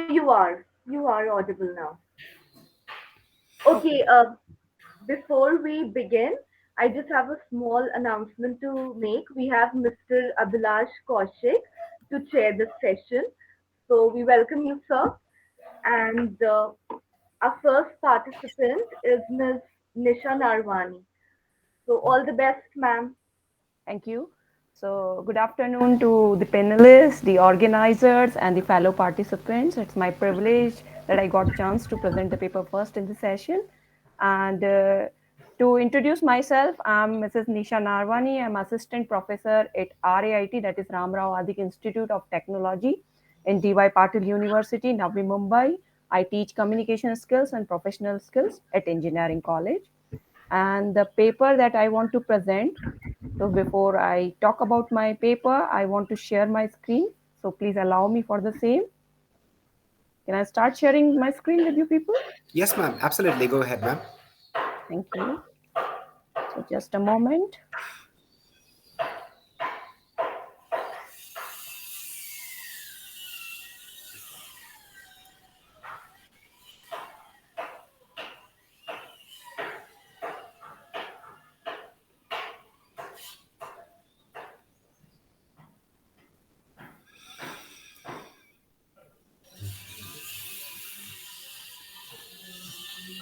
you are. You are audible now. Okay. Okay, before we begin, I just have a small announcement to make. We have Mr. Abhilash Kaushik to chair this session. So we welcome you, sir. And our first participant is Ms. Nisha Narwani. So all the best, ma'am. Thank you. So, good afternoon to the panelists, the organizers, and the fellow participants. It's my privilege that I got a chance to present the paper first in the session. And to introduce myself, I'm Mrs. Nisha Narwani. I'm assistant professor at RAIT, that is Ramroa Adik Institute of Technology in DY Patil University, Navi, Mumbai. I teach communication skills and professional skills at Engineering College. And the paper that I want to present, so before I talk about my paper, I want to share my screen. So please allow me for the same. Can I start sharing my screen with you people? Yes, ma'am. Absolutely. Go ahead, ma'am. Thank you. So just a moment.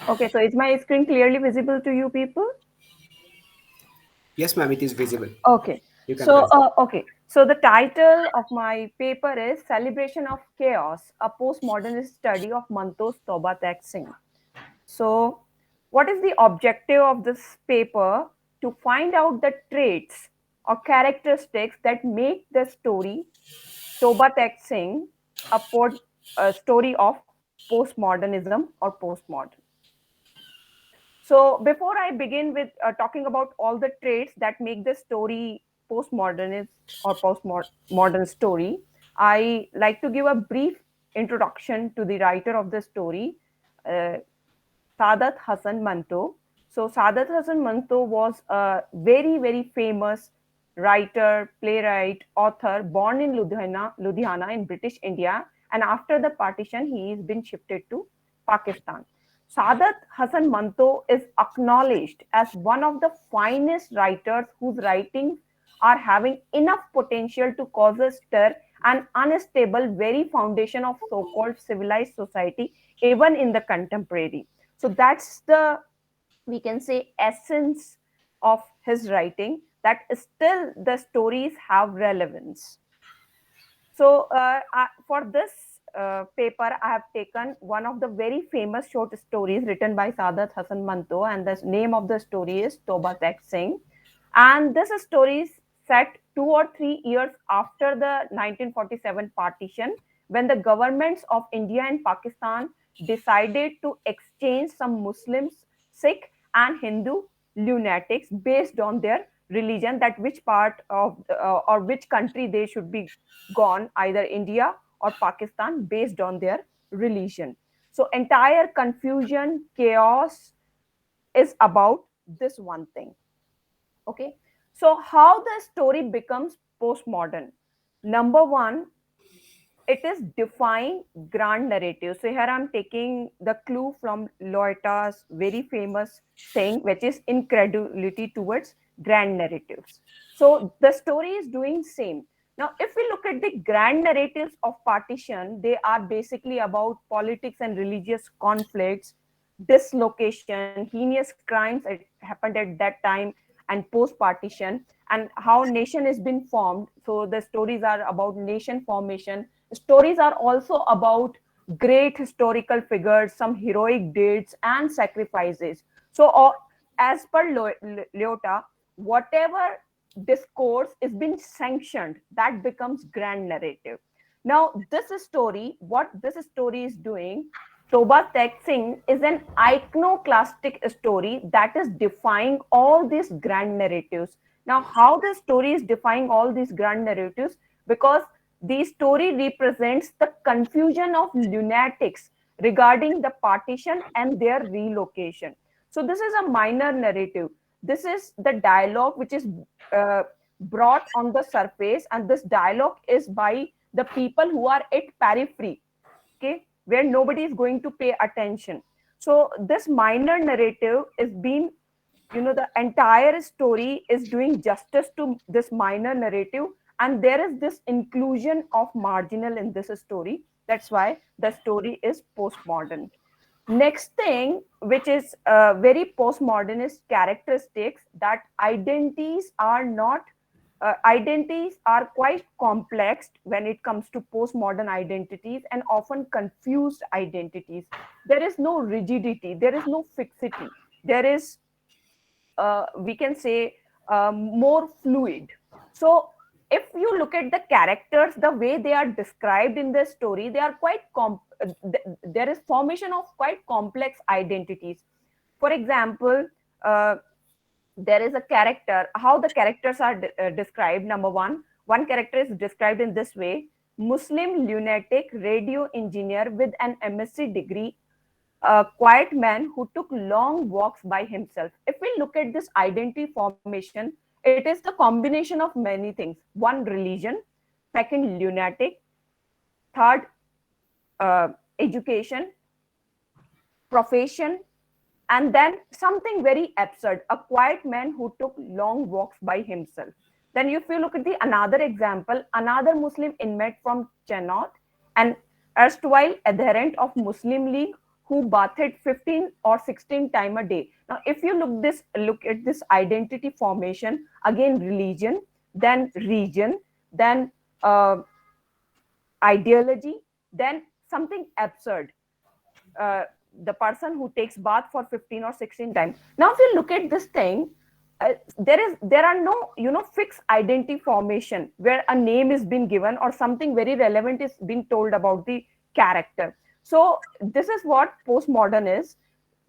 Okay, so is my screen clearly visible to you people? Yes, ma'am. It is visible. Okay. You can So, present. so the title of my paper is Celebration of Chaos, a Postmodernist Study of Manto's Toba Singh. So, what is the objective of this paper? To find out the traits or characteristics that make the story Toba Singh a story of postmodernism or postmodern. So, before I begin with talking about all the traits that make the story postmodernist or postmodern story, I like to give a brief introduction to the writer of the story, uh, Saadat Hasan Manto. So Saadat Hasan Manto was a very, very famous writer, playwright, author, born in Ludhiana in British India, and after the partition, he has been shifted to Pakistan. Saadat Hasan Manto is acknowledged as one of the finest writers whose writings are having enough potential to cause a stir and unstable very foundation of so-called civilized society, even in the contemporary. So that's the, we can say, essence of his writing, that still the stories have relevance. So for this paper, I have taken one of the very famous short stories written by Saadat Hasan Manto, and the name of the story is Toba Tek Singh. And this story is set 2 or 3 years after the 1947 partition, when the governments of India and Pakistan decided to exchange some Muslims, Sikh, and Hindu lunatics based on their religion, that which part of or which country they should be gone, either India or Pakistan, based on their religion. So entire confusion, chaos is about this one thing. Okay. So how the story becomes postmodern? Number one, it is defying grand narrative. So here I'm taking the clue from Loeta's very famous saying, which is incredulity towards grand narratives. So the story is doing same. Now, if we look at the grand narratives of partition, they are basically about politics and religious conflicts, dislocation, heinous crimes that happened at that time and post-partition, and how nation has been formed. So the stories are about nation formation. Stories are also about great historical figures, some heroic deeds and sacrifices. So, as per Leota, whatever discourse is being sanctioned, that becomes grand narrative. Now, this story, what this story is doing, Toba Tek Singh is an iconoclastic story that is defying all these grand narratives. Now, how the story is defying all these grand narratives? Because the story represents the confusion of lunatics regarding the partition and their relocation. So, this is a minor narrative. This is the dialogue which is uh, brought on the surface, and this dialogue is by the people who are at periphery. okay, where nobody is going to pay attention. So this minor narrative is being, the entire story is doing justice to this minor narrative, and there is this inclusion of marginal in this story. That's why the story is postmodern. Next thing, which is very postmodernist characteristics, that identities are quite complex when it comes to postmodern identities, and often confused identities. There is no rigidity, there is no fixity, there is, we can say, more fluid. So if you look at the characters, the way they are described in the story, they are quite there is formation of quite complex identities. For example, uh, there is a character, how the characters are described. Number one character is described in this way: Muslim lunatic radio engineer with an MSc degree, a quiet man who took long walks by himself. If we look at this identity formation, it is the combination of many things. One, religion; second, lunatic; third, education, profession, and then something very absurd: a quiet man who took long walks by himself. Then if you look at the another example, another Muslim inmate from Chennault, an erstwhile adherent of Muslim League who bathed 15 or 16 times a day. Now if you look at this identity formation, again religion, then region, then uh, ideology, then something absurd, uh, the person who takes bath for 15 or 16 times. Now if you look at this thing, there are no, fixed identity formation where a name is being given or something very relevant is being told about the character. So this is what postmodern is: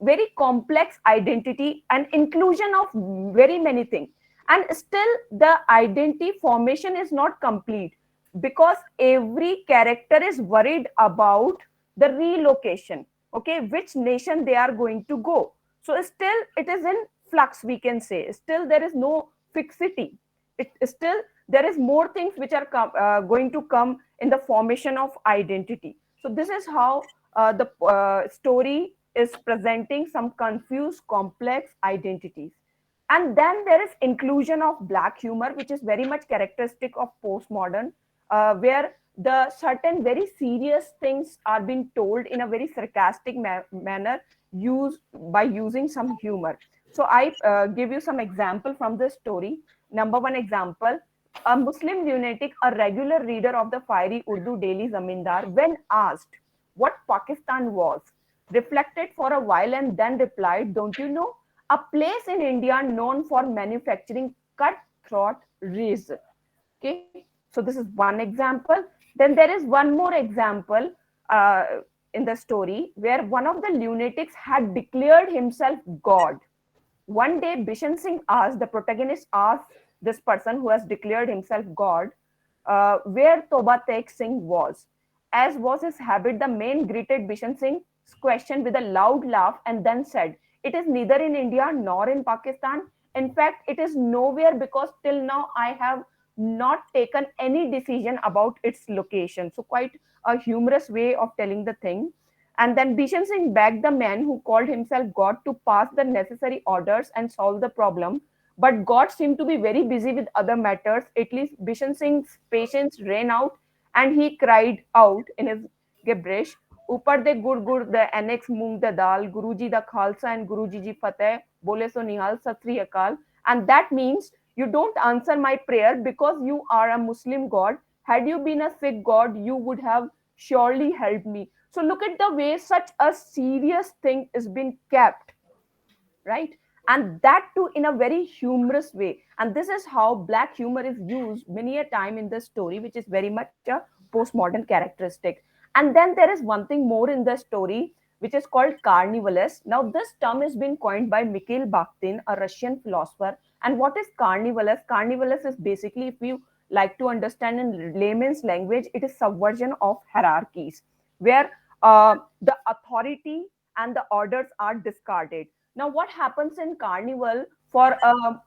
very complex identity and inclusion of very many things. And still the identity formation is not complete, because every character is worried about the relocation, okay, which nation they are going to go. So still it is in flux, we can say. Still there is no fixity. It still, there is more things which are going to come in the formation of identity. So this is how the story is presenting some confused complex identities. And then there is inclusion of black humor, which is very much characteristic of postmodern, where the certain very serious things are being told in a very sarcastic manner, used by using some humor. So I give you some example from this story. Number one example: a Muslim lunatic, a regular reader of the fiery Urdu daily Zamindar, when asked what Pakistan was, reflected for a while and then replied, "Don't you know? A place in India known for manufacturing cutthroat razor." Okay, so this is one example. Then there is one more example uh, in the story, where one of the lunatics had declared himself God. One day, Bishan Singh asked, the protagonist asked this person who has declared himself God, where Toba Singh was. As was his habit, the man greeted Bishan Singh's question with a loud laugh and then said, "It is neither in India nor in Pakistan. In fact, it is nowhere, because till now I have not taken any decision about its location." So quite a humorous way of telling the thing. And then Bishan Singh begged the man who called himself God to pass the necessary orders and solve the problem. But God seemed to be very busy with other matters. At least Bishan Singh's patience ran out, and he cried out in his gibberish, "Upar de gur gur the annex moong the dal, Guruji the Khalsa and Guruji ji fateh, bole so nihal sat sri akal." And that means, "You don't answer my prayer because you are a Muslim God. Had you been a Sikh God, you would have surely helped me." So look at the way such a serious thing is being kept, right? And that too in a very humorous way. And this is how black humor is used many a time in the story, which is very much a postmodern characteristic. And then there is one thing more in the story, which is called carnivalist. Now this term has been coined by Mikhail Bakhtin, a Russian philosopher. And what is carnivalist? Carnivalist is basically, if you like to understand in layman's language, it is subversion of hierarchies, where the authority and the orders are discarded. Now, what happens in carnival for a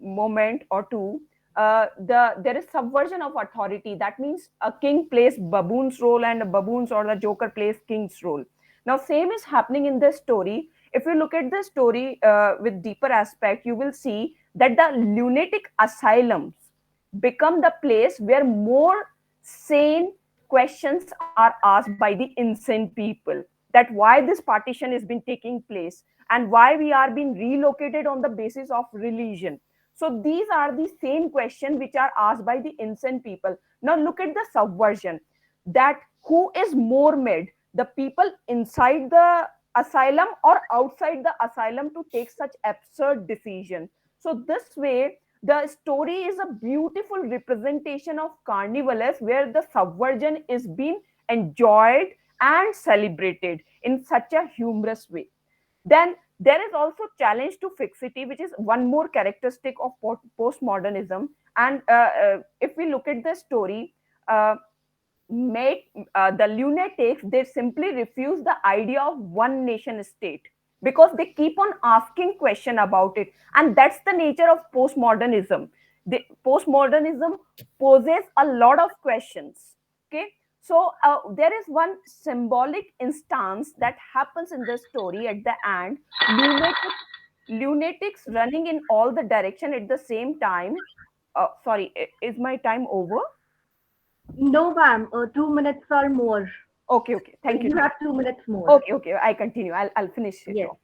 moment or two? there is subversion of authority. That means a king plays baboon's role and a baboon's or the joker plays king's role. Now same is happening in this story. If you look at the story with deeper aspect, you will see that the lunatic asylums become the place where more sane questions are asked by the insane people, that why this partition has been taking place and why we are being relocated on the basis of religion. So these are the same questions which are asked by the insane people. Now look at the subversion, that who is more mad, the people inside the asylum or outside the asylum to take such absurd decision. So this way the story is a beautiful representation of carnivales where the subversion is being enjoyed and celebrated in such a humorous way. Then there is also challenge to fixity, which is one more characteristic of postmodernism. And if we look at the story, uh, make the lunatics, they simply refuse the idea of one nation state because they keep on asking question about it, and that's the nature of postmodernism. The postmodernism poses a lot of questions. Okay, so there is one symbolic instance that happens in the story at the end. Lunatics running in all the direction at the same time. Sorry, is my time over? No, ma'am. 2 minutes or more. Okay, okay, thank you, You thank have you. 2 minutes more. Okay, okay, I continue. I'll finish it Yes. off.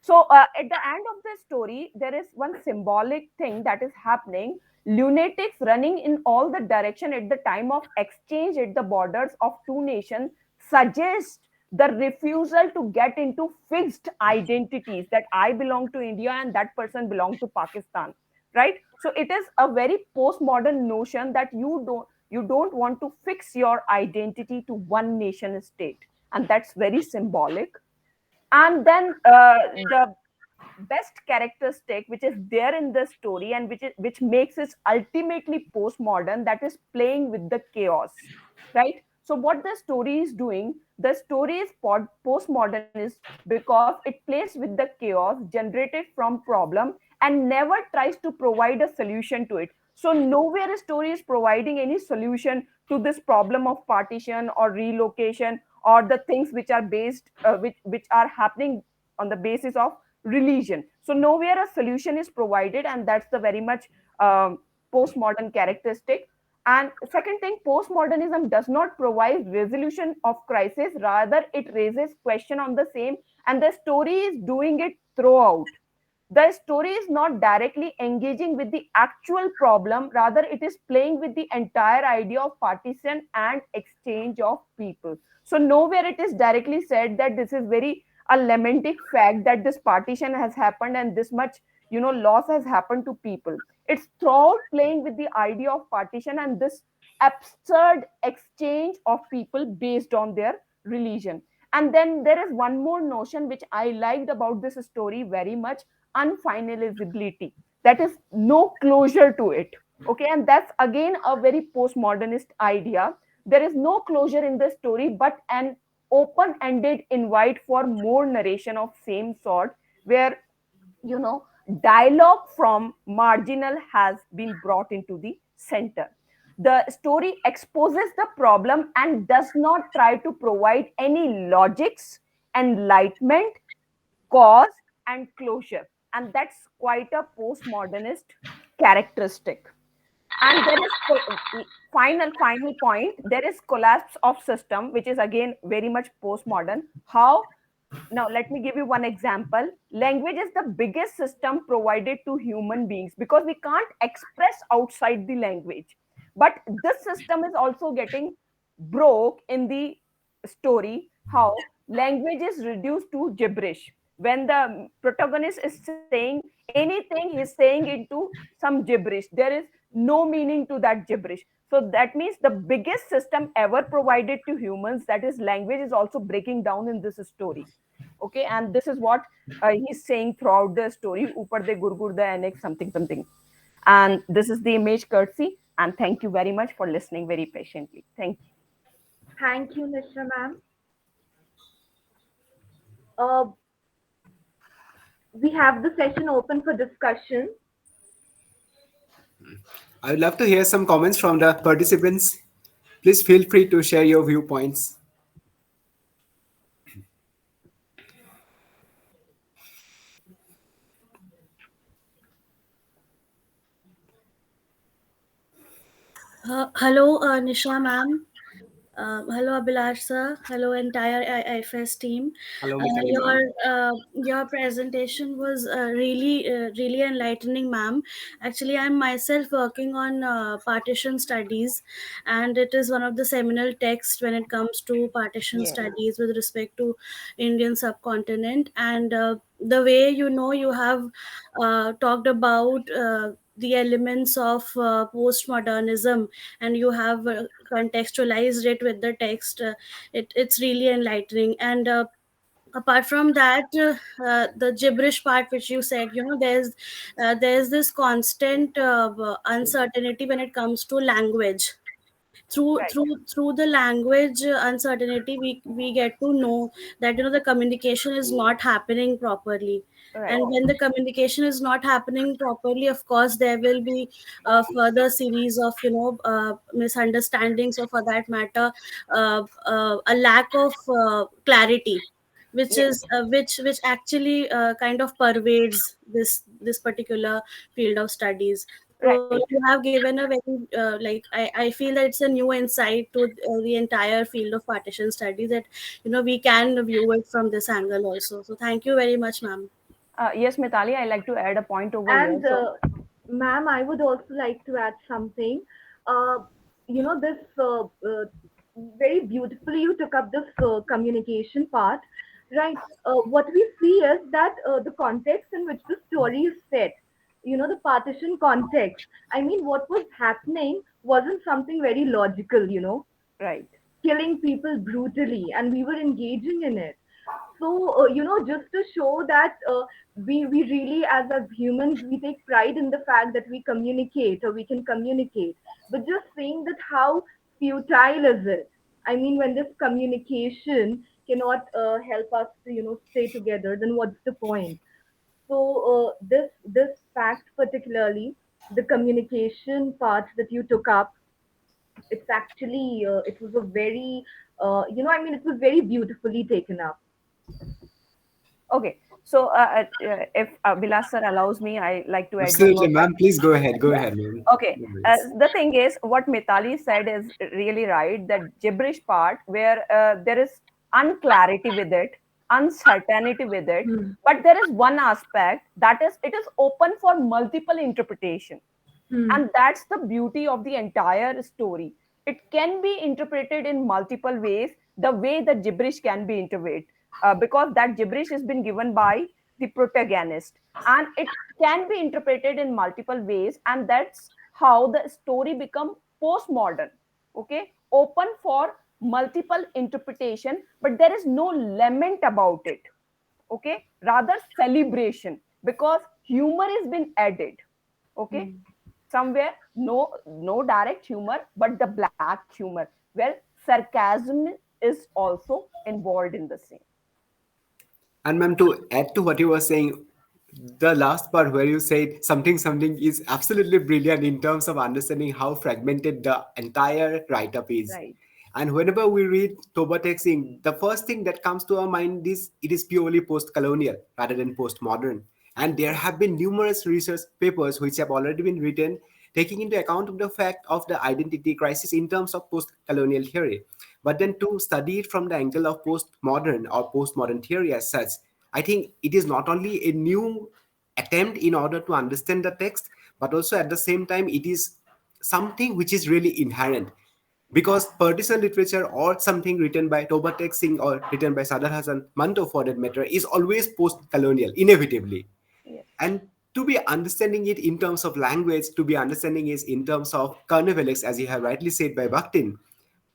So at the end of the story, there is one symbolic thing that is happening. Lunatics running in all the direction at the time of exchange at the borders of two nations suggest the refusal to get into fixed identities, that I belong to India and that person belong to Pakistan, right? So it is a very postmodern notion that you don't want to fix your identity to one nation state, and that's very symbolic. And then the best characteristic which is there in the story and which makes it ultimately postmodern, that is playing with the chaos, right? So what the story is doing, the story is postmodernist because it plays with the chaos generated from problem and never tries to provide a solution to it. So nowhere a story is providing any solution to this problem of partition or relocation or the things which are based which are happening on the basis of religion. So nowhere a solution is provided, and that's the very much postmodern characteristic. And second thing, postmodernism does not provide resolution of crisis, rather it raises question on the same, and the story is doing it throughout. The story is not directly engaging with the actual problem, rather it is playing with the entire idea of partition and exchange of people. So nowhere it is directly said that this is very a lamenting fact that this partition has happened and this much loss has happened to people. It's throughout playing with the idea of partition and this absurd exchange of people based on their religion. And then there is one more notion which I liked about this story very much: unfinalizability. That is no closure to it. Okay, and that's again a very postmodernist idea. There is no closure in the story but an open-ended invite for more narration of same sort, where you know dialogue from marginal has been brought into the center. The story exposes the problem and does not try to provide any logics, enlightenment, cause, and closure. And that's quite a postmodernist characteristic. And there is final point, there is collapse of system, which is again very much postmodern. How? Now let me give you one example. Language is the biggest system provided to human beings because we can't express outside the language, but this system is also getting broke in the story. How? Language is reduced to gibberish. When the protagonist is saying anything, he's saying into some gibberish. There is no meaning to that gibberish. So that means the biggest system ever provided to humans, that is language, is also breaking down in this story. Okay, and this is what he's saying throughout the story: upar de gurgur the annex something something. And this is the image courtesy, and thank you very much for listening very patiently. Thank you. Thank you, Nisha, ma'am. Uh, we have the session open for discussion. I would love to hear some comments from the participants. Please feel free to share your viewpoints. Hello, Nisha ma'am. Hello, Abhilash sir. Hello, entire AIFEST team. Hello, Uh, Mitali, your ma'am. your presentation was really enlightening, ma'am. Actually, I'm myself working on partition studies, and it is one of the seminal texts when it comes to partition Yes, studies with respect to Indian subcontinent. And the way you have talked about the elements of postmodernism, and you have contextualized it with the text. It's really enlightening. And apart from that, the gibberish part which you said, there's this constant uncertainty when it comes to language. right, Through the language uncertainty, we get to know that the communication is not happening properly. And right, when the communication is not happening properly, of course there will be a further series of misunderstandings, or for that matter a lack of clarity, which yes, is which actually kind of pervades this particular field of studies. So right. you have given a very I feel that it's a new insight to the entire field of partition studies, that we can view it from this angle also. So thank you very much, ma'am. Yes, Mitali, I like to add a point over here. And So, ma'am, I would also like to add something. Uh, this very beautifully you took up this communication part, right? What we see is that the context in which the story is set, the partition context. I mean, what was happening wasn't something very logical, right, killing people brutally, and we were engaging in it. So just to show that we really, as humans, we take pride in the fact that we communicate, or we can communicate. But just saying that, how futile is it? I mean, when this communication cannot help us to stay together, then what's the point? So this fact, particularly the communication part that you took up, it's actually it was a very I mean, it was very beautifully taken up. okay. So, if Vilas sir allows me, I like to add one Absolutely, more point. ma'am. Please go ahead. Go Yeah. ahead, ma'am. Okay. No worries. The thing is, what Mitali said is really right. That gibberish part where there is unclarity with it, uncertainty with it, Hmm. but there is one aspect that is it is open for multiple interpretation, Hmm. and that's the beauty of the entire story. It can be interpreted in multiple ways, the way the gibberish can be interpreted, because that gibberish has been given by the protagonist, and it can be interpreted in multiple ways, and that's how the story become postmodern. Okay, open for multiple interpretation, but there is no lament about it. Okay, rather celebration, because humor has been added. Okay, Hmm. somewhere, no direct humor, but the black humor, where sarcasm is also involved in the same. And ma'am, to add to what you were saying, the last part where you said something is absolutely brilliant in terms of understanding how fragmented the entire write-up is. Right, And whenever we read Toba texting, the first thing that comes to our mind is it is purely post-colonial rather than post-modern. And there right, have been numerous research papers which have already been written taking into account of the fact of the identity crisis in terms of post-colonial theory. But then to study it from the angle of post-modern or post-modern theory as such, I think it is not only a new attempt in order to understand the text, but also at the same time it is something which is really inherent, because partisan literature or something written by Toba Singh or written by Sadar Hassan Manto for that matter is always post-colonial, inevitably. yes, And to be understanding it in terms of language, to be understanding it in terms of carnivalex, as you have rightly said by Bakhtin,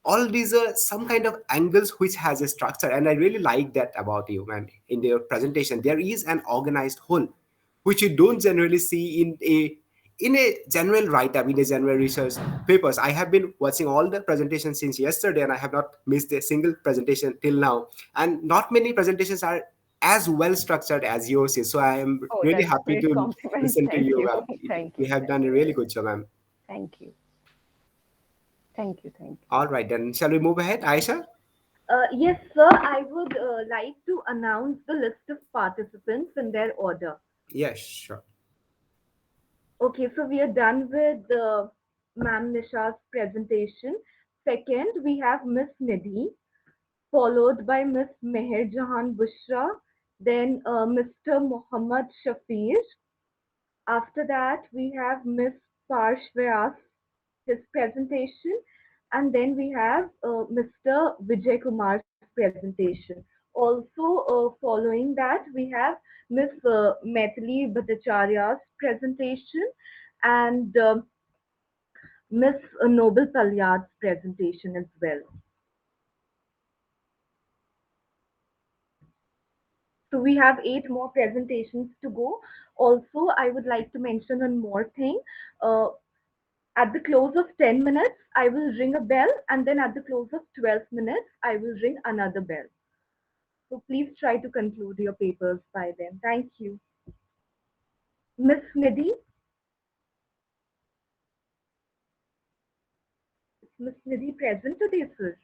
all these are some kind of angles which has a structure, and I really like that about you, man. In your presentation there is an organized whole which you don't generally see in a general write-up, in a general research papers. I have been watching all the presentations since yesterday, and I have not missed a single presentation till now. And not many presentations are as well structured as yours is. So I am oh, really that's happy great to compliment. listen to Thank you, you. ma'am. Thank You you. have done a really good job, ma'am. Thank you. Thank you. Thank you. All right, then shall we move ahead, Aisha? Yes, sir. I would like to announce the list of participants in their order. Yes, sure. Okay, so we are done with Ma'am Nisha's presentation. Second, we have Miss Nidhi, followed by Miss Mehar Jahan Bushra, then Mr. Mohammed Shafeer. After that, we have Miss Parsh Vyas, his presentation, and then we have Mr. Vijay Kumar's presentation. Also, following that, we have Miss Maithili Bhattacharya's presentation and Miss Noble Palyad's presentation as well. So we have 8 more presentations to go. Also, I would like to mention one more thing. Uh, At the close of 10 minutes, I will ring a bell, and then at the close of 12 minutes, I will ring another bell. So please try to conclude your papers by then. Thank you. Miss Nidhi? Miss Nidhi present today, sir?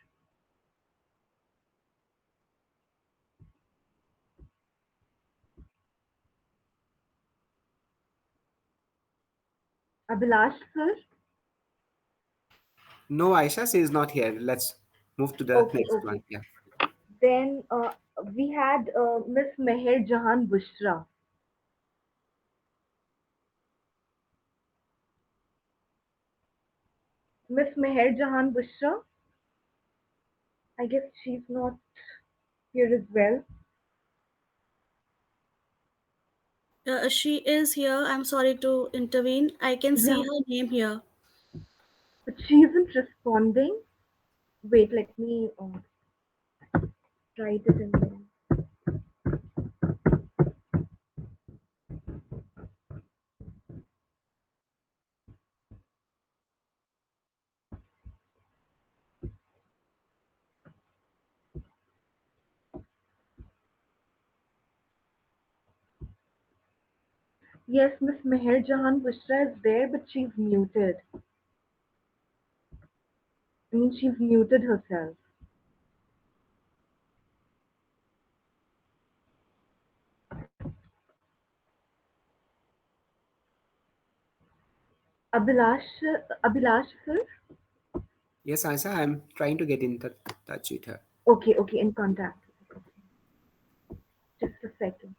Abhilash, sir? No, Aisha, she is not here. Let's move to the Okay, next one. okay. Yeah. Then we had Miss Mehar Jahan Bushra. Miss Mehar Jahan Bushra? I guess she's not here as well. She is here. I'm sorry to intervene. I can see Yeah, her name here. but she isn't responding. Wait, let me write it in there. Yes, Miss Meher Jahan Bushra is there, but she's muted. I mean, she's muted herself. Abhilash, Abhilash, sir? Yes, Aisha, I'm trying to get in touch with her. Okay, okay, in contact. Just a second.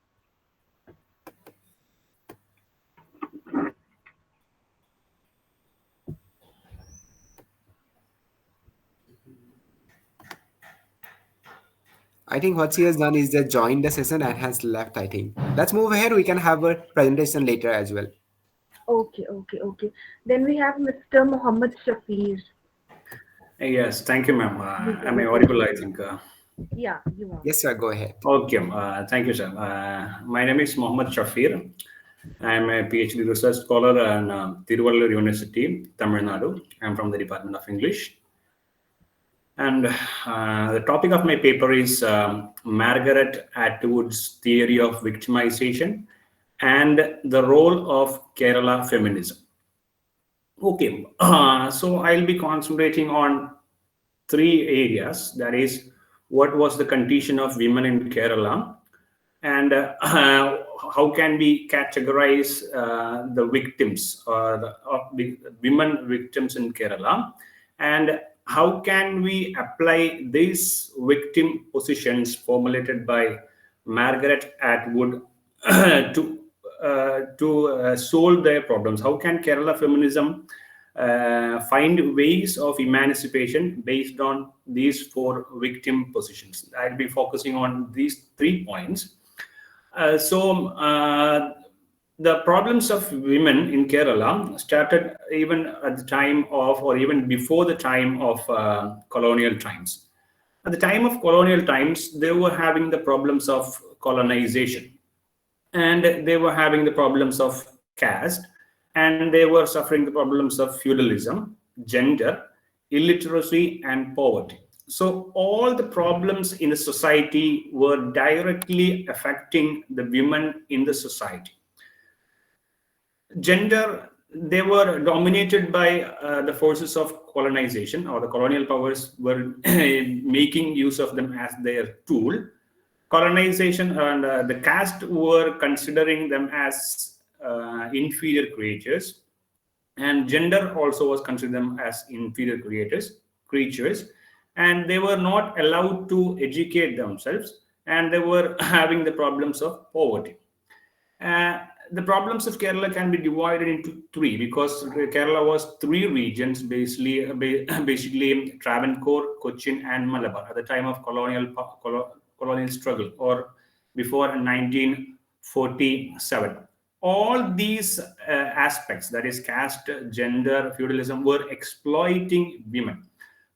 I think what she has done is just joined the session and has left, I think. Let's move ahead. We can have a presentation later as well. Okay, okay, okay. Then we have Mr. Mohammed Shafeer. Yes, thank you, ma'am. You go Am I ahead. audible? I think. Yeah, you are. Yes, sir, go ahead. Okay, thank you, sir. My name is Mohammed Shafeer. I am a PhD research scholar at Thiruvalluvar University, Tamil Nadu. I am from the Department of English. And the topic of my paper is Margaret Atwood's theory of victimization and the role of Kerala feminism. Okay, so I'll be concentrating on three areas. That is, what was the condition of women in Kerala, and how can we categorize the victims or the women victims in Kerala, and how can we apply these victim positions formulated by Margaret Atwood to solve their problems. How can Kerala feminism find ways of emancipation based on these four victim positions? I'll be focusing on these 3 points. The problems of women in Kerala started even at the time of, or even before the time of colonial times. At the time of colonial times, they were having the problems of colonization, and they were having the problems of caste, and they were suffering the problems of feudalism, gender, illiteracy, and poverty. So all the problems in the society were directly affecting the women in the society. Gender they were dominated by the forces of colonization, or the colonial powers were making use of them as their tool. Colonization and the caste were considering them as inferior creatures, and gender also was considered them as inferior creatures, and they were not allowed to educate themselves, and they were having the problems of poverty. uh, the problems of Kerala can be divided into three, because Kerala was three regions, basically Travancore, Cochin, and Malabar at the time of colonial struggle, or before 1947. All these aspects, that is caste, gender, feudalism, were exploiting women.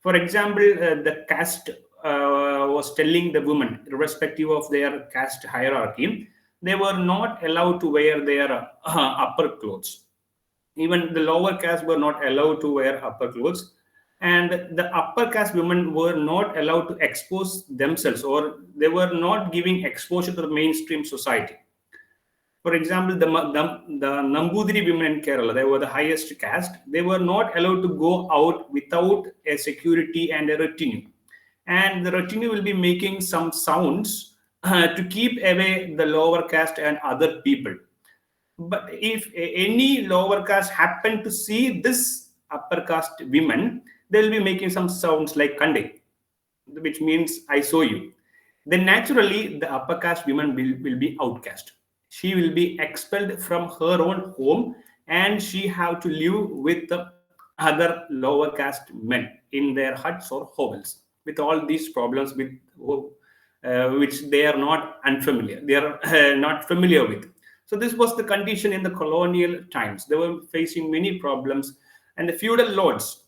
For example, the caste was telling the women, irrespective of their caste hierarchy, they were not allowed to wear their upper clothes. Even the lower caste were not allowed to wear upper clothes, and the upper caste women were not allowed to expose themselves, or they were not giving exposure to the mainstream society. For example, the Nambudiri women in Kerala, they were the highest caste. They were not allowed to go out without a security and a retinue. And the retinue will be making some sounds to keep away the lower caste and other people. But if any lower caste happen to see this upper caste women, they will be making some sounds like Kande, which means I saw you. Then naturally the upper caste women will be outcast. She will be expelled from her own home, and she have to live with the other lower caste men in their huts or hovels, with all these problems with which they are not unfamiliar. They are not familiar with. So this was the condition in the colonial times. They were facing many problems, and the feudal lords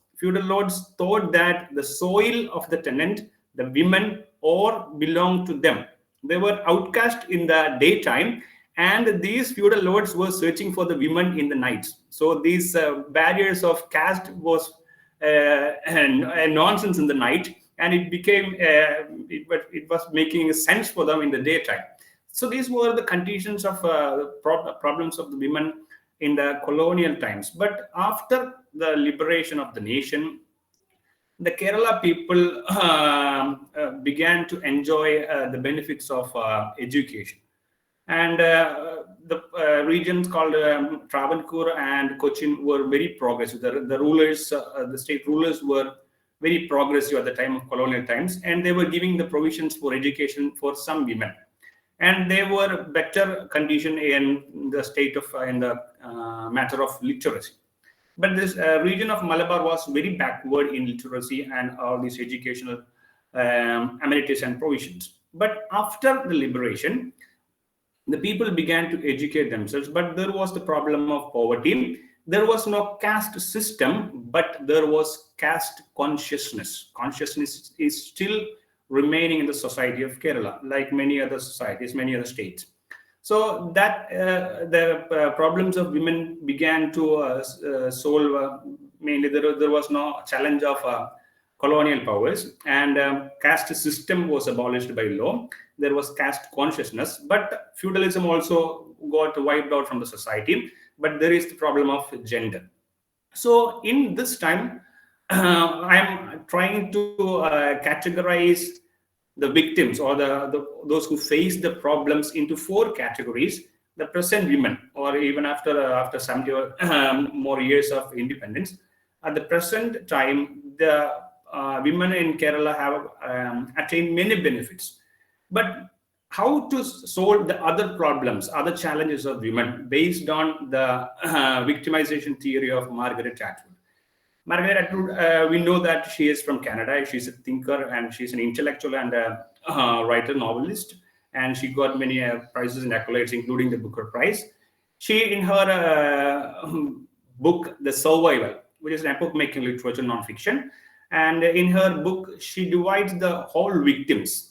thought that the soil of the tenant, the women, or belonged to them. They were outcast in the daytime, and these feudal lords were searching for the women in the nights. So these barriers of caste was a nonsense in the night, and it became it was making sense for them in the daytime. So these were the conditions of problems of the women in the colonial times. But after the liberation of the nation, the Kerala people began to enjoy the benefits of education. And the regions called Travancore and Cochin were very progressive. The rulers, the state rulers, were very progressive at the time of colonial times, and they were giving the provisions for education for some women. And they were better conditioned in the state of in the matter of literacy. But this region of Malabar was very backward in literacy and all these educational amenities and provisions. But after the liberation, the people began to educate themselves, but there was the problem of poverty. There was no caste system, but there was caste consciousness. Consciousness is still remaining in the society of Kerala, like many other societies, many other states. So that the problems of women began to solve. Mainly, there was no challenge of colonial powers, and caste system was abolished by law. There was caste consciousness, but feudalism also got wiped out from the society. But there is the problem of gender. So in this time, I'm trying to categorize the victims, or those who face the problems, into four categories. The present women, or even after 70 more years of independence, at the present time, the women in Kerala have attained many benefits. But how to solve the other problems, other challenges of women, based on the victimization theory of Margaret Atwood. Margaret Atwood, we know that she is from Canada. She's a thinker, and she's an intellectual and a writer, novelist. And she got many prizes and accolades, including the Booker Prize. She, in her book, The Survival, which is an epoch-making literature, non-fiction, and in her book, she divides the whole victims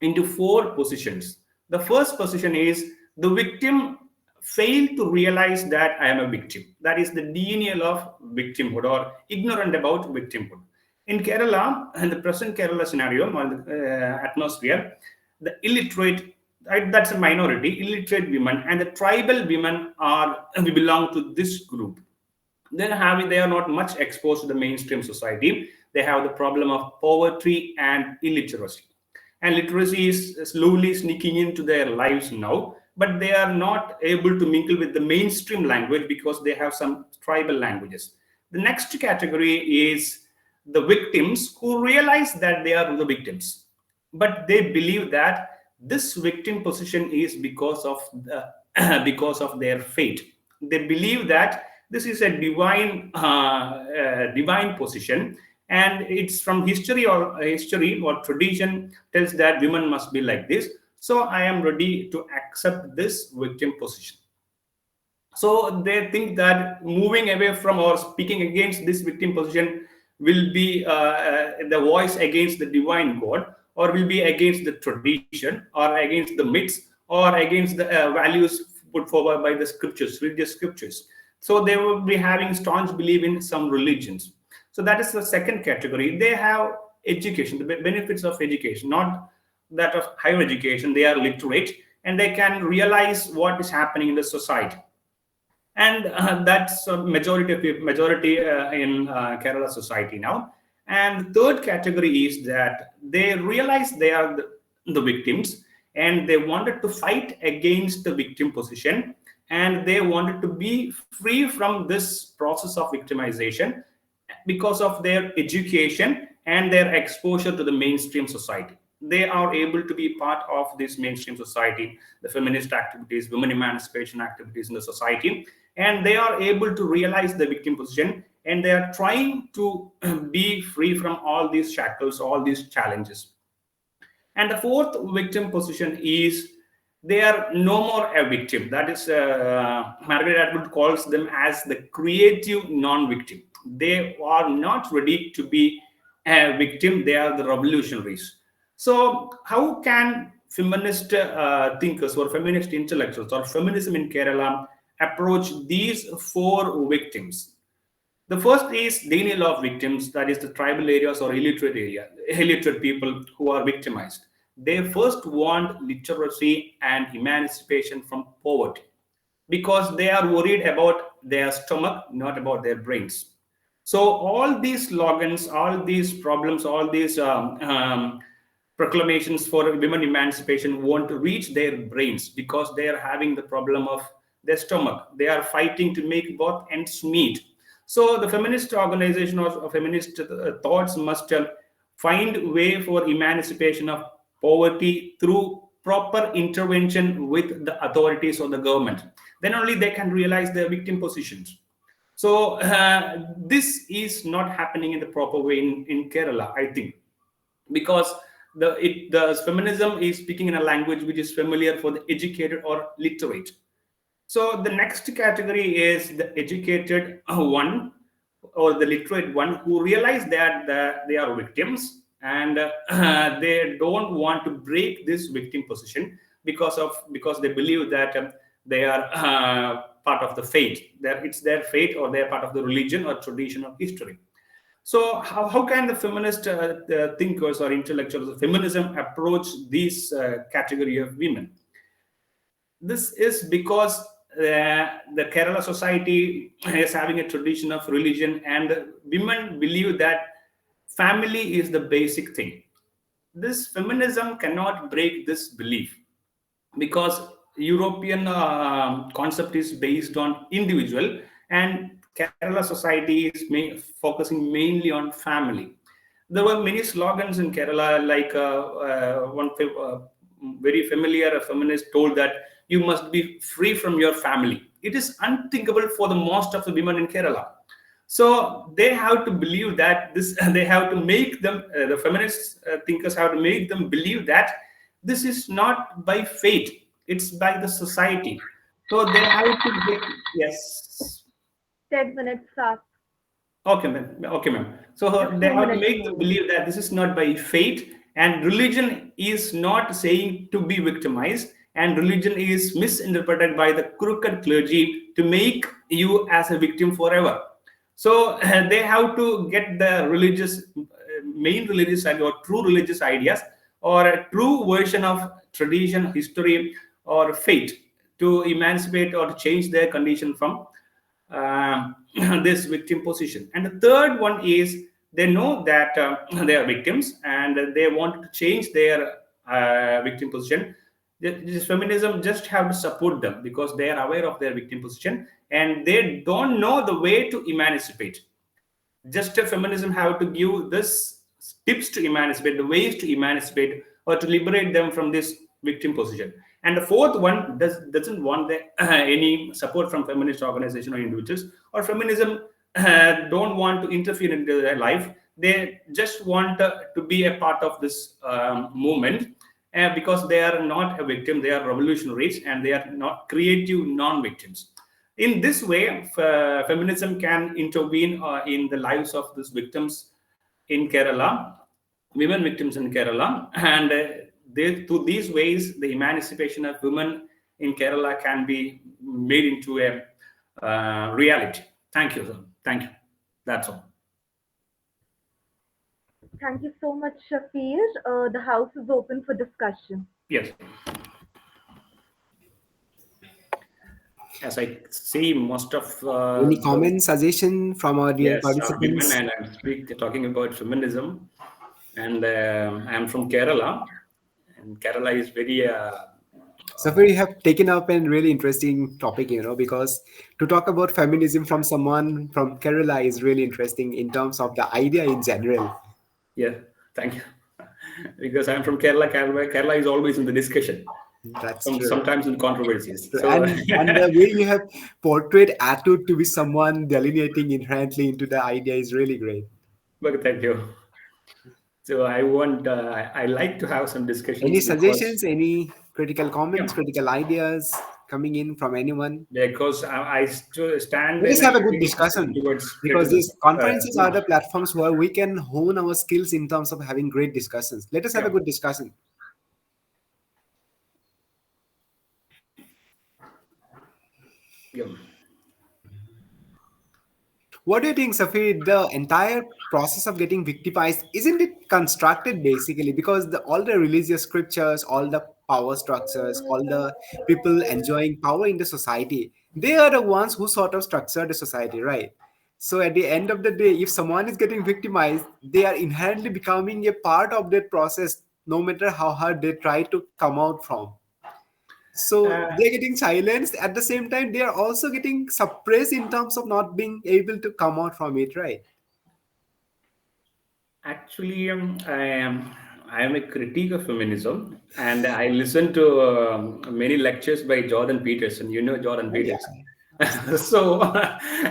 into four positions. The first position is the victim failed to realize that I am a victim. That is the denial of victimhood, or ignorant about victimhood. In Kerala, in the present Kerala scenario, or the atmosphere, the illiterate, that's a minority, illiterate women, and the tribal women we belong to this group. they are not much exposed to the mainstream society. They have the problem of poverty and illiteracy, and literacy is slowly sneaking into their lives now, but they are not able to mingle with the mainstream language because they have some tribal languages. The next category is the victims who realize that they are the victims, but they believe that this victim position is because of the because of their fate. They believe that this is a divine position, and it's from history or tradition tells that women must be like this. So I am ready to accept this victim position. So they think that moving away from or speaking against this victim position will be the voice against the divine God, or will be against the tradition, or against the myths, or against the values put forward by the scriptures, religious scriptures. So they will be having staunch belief in some religions. So that is the second category. They have education, the benefits of education, not that of higher education. They are literate and they can realize what is happening in the society, and that's a majority in Kerala society now. And the third category is that they realize they are the victims, and they wanted to fight against the victim position, and they wanted to be free from this process of victimization because of their education and their exposure to the mainstream society. They are able to be part of this mainstream society, the feminist activities, women emancipation activities in the society, and they are able to realize the victim position, and they are trying to be free from all these shackles, all these challenges. And the fourth victim position is they are no more a victim. That is, Margaret Atwood calls them as the creative non-victim. They are not ready to be a victim. They are the revolutionaries. So how can feminist thinkers or feminist intellectuals or feminism in Kerala approach these four victims? The first is denial of victims, that is the tribal areas or illiterate people who are victimized. They first want literacy and emancipation from poverty because they are worried about their stomach, not about their brains. So all these slogans, all these problems, all these proclamations for women emancipation want to reach their brains because they are having the problem of their stomach. They are fighting to make both ends meet. So the feminist organization or feminist thoughts must find way for emancipation of poverty through proper intervention with the authorities or the government. Then only they can realize their victim positions. So this is not happening in the proper way in Kerala, I think, because the feminism is speaking in a language which is familiar for the educated or literate. So the next category is the educated one or the literate one who realize that they are victims, and they don't want to break this victim position because they believe that they are part of the fate. That it's their fate, or they are part of the religion or tradition of history. So how can the feminist thinkers or intellectuals of feminism approach this category of women? This is because the Kerala society is having a tradition of religion, and women believe that family is the basic thing. This feminism cannot break this belief because European concept is based on individual, and Kerala society is focusing mainly on family. There were many slogans in Kerala, like one very familiar feminist told that you must be free from your family. It is unthinkable for the most of the women in Kerala. So they have to believe that this, they have to make them, the feminist thinkers have to make them believe that this is not by fate, it's by the society. So they have to get, yes. 10 minutes up. Okay, ma'am. Okay, ma'am. So Just they 2 have to minutes make them more. believe that this is not by fate, and religion is not saying to be victimized, and religion is misinterpreted by the crooked clergy to make you as a victim forever. So they have to get the main religious idea, or true religious ideas, or a true version of tradition, history, or fate to emancipate or to change their condition from um, this victim position. And the third one is they know that they are victims and they want to change their victim position. This feminism just have to support them because they are aware of their victim position and they don't know the way to emancipate. Just a feminism have to give this tips to emancipate, the ways to emancipate or to liberate them from this victim position. And the fourth one doesn't want any support from feminist organization or individuals, or feminism don't want to interfere into their life. They just want to be a part of this movement because they are not a victim, they are revolutionaries and they are not creative non-victims. In this way, feminism can intervene in the lives of these victims in Kerala, women victims in Kerala, and through these ways, the emancipation of women in Kerala can be made into a reality. Thank you, sir. Thank you. That's all. Thank you so much, Shafeer. The house is open for discussion. Yes. As I see, most of any comments, suggestion from our dear participants? Women, and I'm talking about feminism, and I'm from Kerala, and Kerala is very. So we have taken up a really interesting topic, because to talk about feminism from someone from Kerala is really interesting in terms of the idea in general. Yeah, thank you. Because I'm from Kerala, Kerala is always in the discussion. That's true. Sometimes in controversies. So, and the way you have portrayed Atwood to be someone delineating inherently into the idea is really great. But thank you. So I like to have some discussions. Any suggestions, any critical comments, critical ideas coming in from anyone? Because I stand. Let us have a good discussion, because these conferences are the platforms where we can hone our skills in terms of having great discussions. Let us have a good discussion. Yeah. What do you think, Shafeer? The entire process of getting victimized, isn't it constructed basically because all the religious scriptures, all the power structures, all the people enjoying power in the society, they are the ones who sort of structure the society, right? So at the end of the day, if someone is getting victimized, they are inherently becoming a part of that process, no matter how hard they try to come out from. So they're getting silenced. At the same time, they are also getting suppressed in terms of not being able to come out from it, right? Actually, I am a critique of feminism, and I listen to many lectures by Jordan Peterson. You know Jordan Peterson. Yeah. So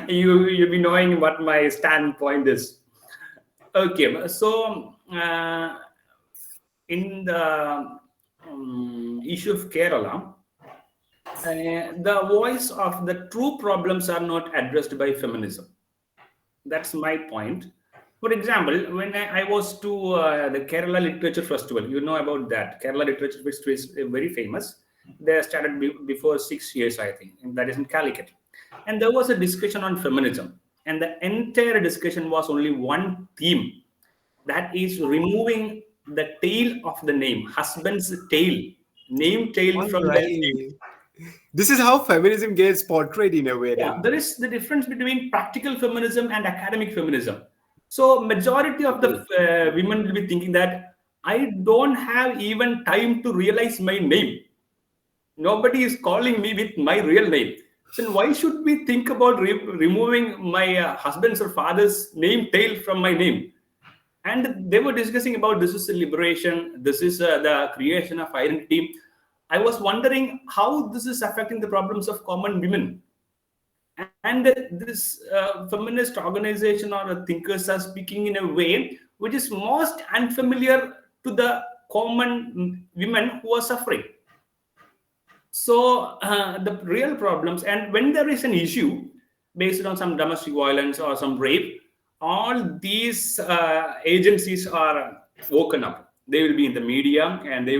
you'll be knowing what my standpoint is. Okay, so in the issue of Kerala, the voice of the true problems are not addressed by feminism. That's my point. For example, when I was to the Kerala Literature Festival, you know about that. Kerala Literature Festival is very famous. They started before 6 years, I think, and that is in Calicut. And there was a discussion on feminism. And the entire discussion was only one theme. That is removing the tail of the name, husband's tail, name tail from the name. This is how feminism gets portrayed in a way. Yeah, there is the difference between practical feminism and academic feminism. So majority of the women will be thinking that I don't have even time to realize my name. Nobody is calling me with my real name. So why should we think about removing my husband's or father's name tail from my name? And they were discussing about this is a liberation, this is the creation of identity. I was wondering how this is affecting the problems of common women. And this feminist organization or thinkers are speaking in a way which is most unfamiliar to the common women who are suffering. So the real problems, and when there is an issue based on some domestic violence or some rape, all these agencies are woken up. They will be in the media, and they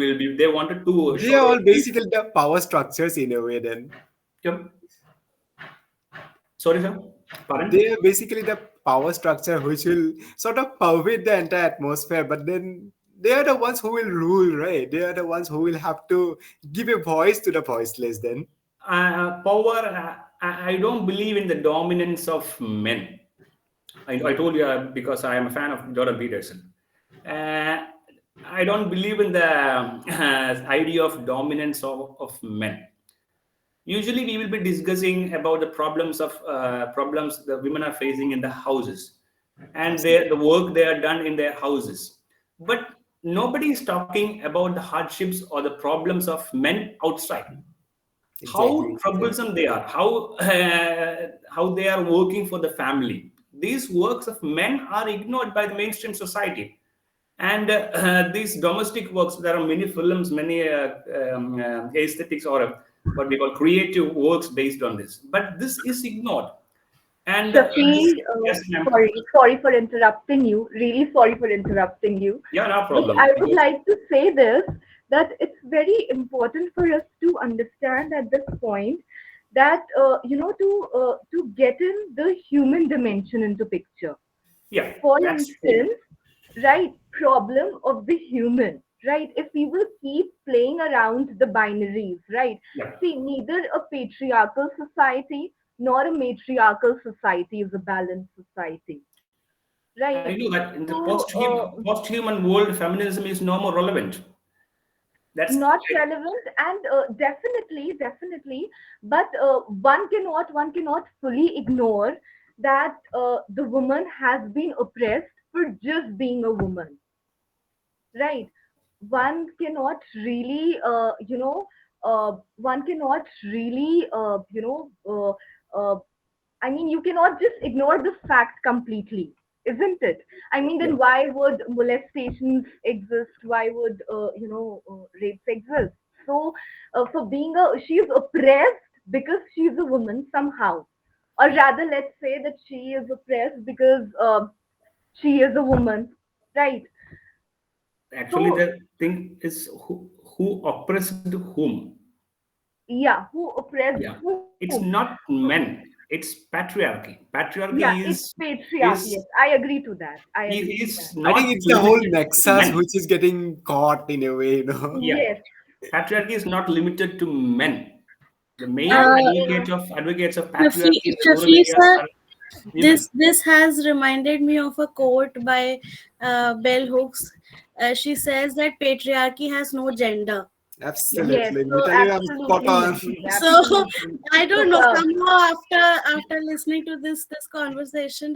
wanted to. They are all basically the power structures in a way. Then. Yep. Sorry, sir. Pardon? They are basically the power structure which will sort of pervade the entire atmosphere, but then they are the ones who will rule, right? They are the ones who will have to give a voice to the voiceless then. Power I don't believe in the dominance of men. I told you because I am a fan of Jordan Peterson. Uh, I don't believe in the idea of dominance of men. Usually, we will be discussing about the problems the women are facing in the houses, and the work they are done in their houses. But nobody is talking about the hardships or the problems of men outside. How Exactly. troublesome they are, how they are working for the family. These works of men are ignored by the mainstream society, and these domestic works. There are many films, many aesthetics, or what we call creative works based on this. But this is ignored, and Shafeer, yes, ma'am. sorry for interrupting you. Really sorry for interrupting you. Yeah, no But problem. I Thank would you. like to say this, that it's very important for us to understand at this point that to get in the human dimension into picture. Yeah, For that's true. instance, right, problem of the human, right? If we will keep playing around the binaries, right? Yeah, See, neither a patriarchal society nor a matriarchal society is a balanced society, and right? you know that in the So, post-human world, feminism is no more relevant. That's not relevant, and definitely, but one cannot fully ignore that the woman has been oppressed for just being a woman, right? One cannot really one cannot really I mean, you cannot just ignore the fact completely, isn't it? I mean, yeah. then why would molestations exist? Why would rapes exist? So for being a she is oppressed because she's a woman somehow, or rather let's say that she is oppressed because she is a woman, right? Actually, So the thing is who oppressed whom. yeah, who oppressed Yeah, whom? it's not So men. It's patriarchy. yeah, Patriarchy it's is patriarchy. is Yes, I agree to that. I agree to that. is I think not it's the whole limited to nexus men. which is getting caught in a way, Yeah, Yes, patriarchy is not limited to men. The main and Uh, advocates of patriarchy in the rural Shafi areas sir, are women. this has reminded me of a quote by Bell Hooks. She says that patriarchy has no gender. yes, Absolutely. so Literally, I'm spot absolutely on. indeed, So absolutely. I So don't know. Somehow after listening to this conversation,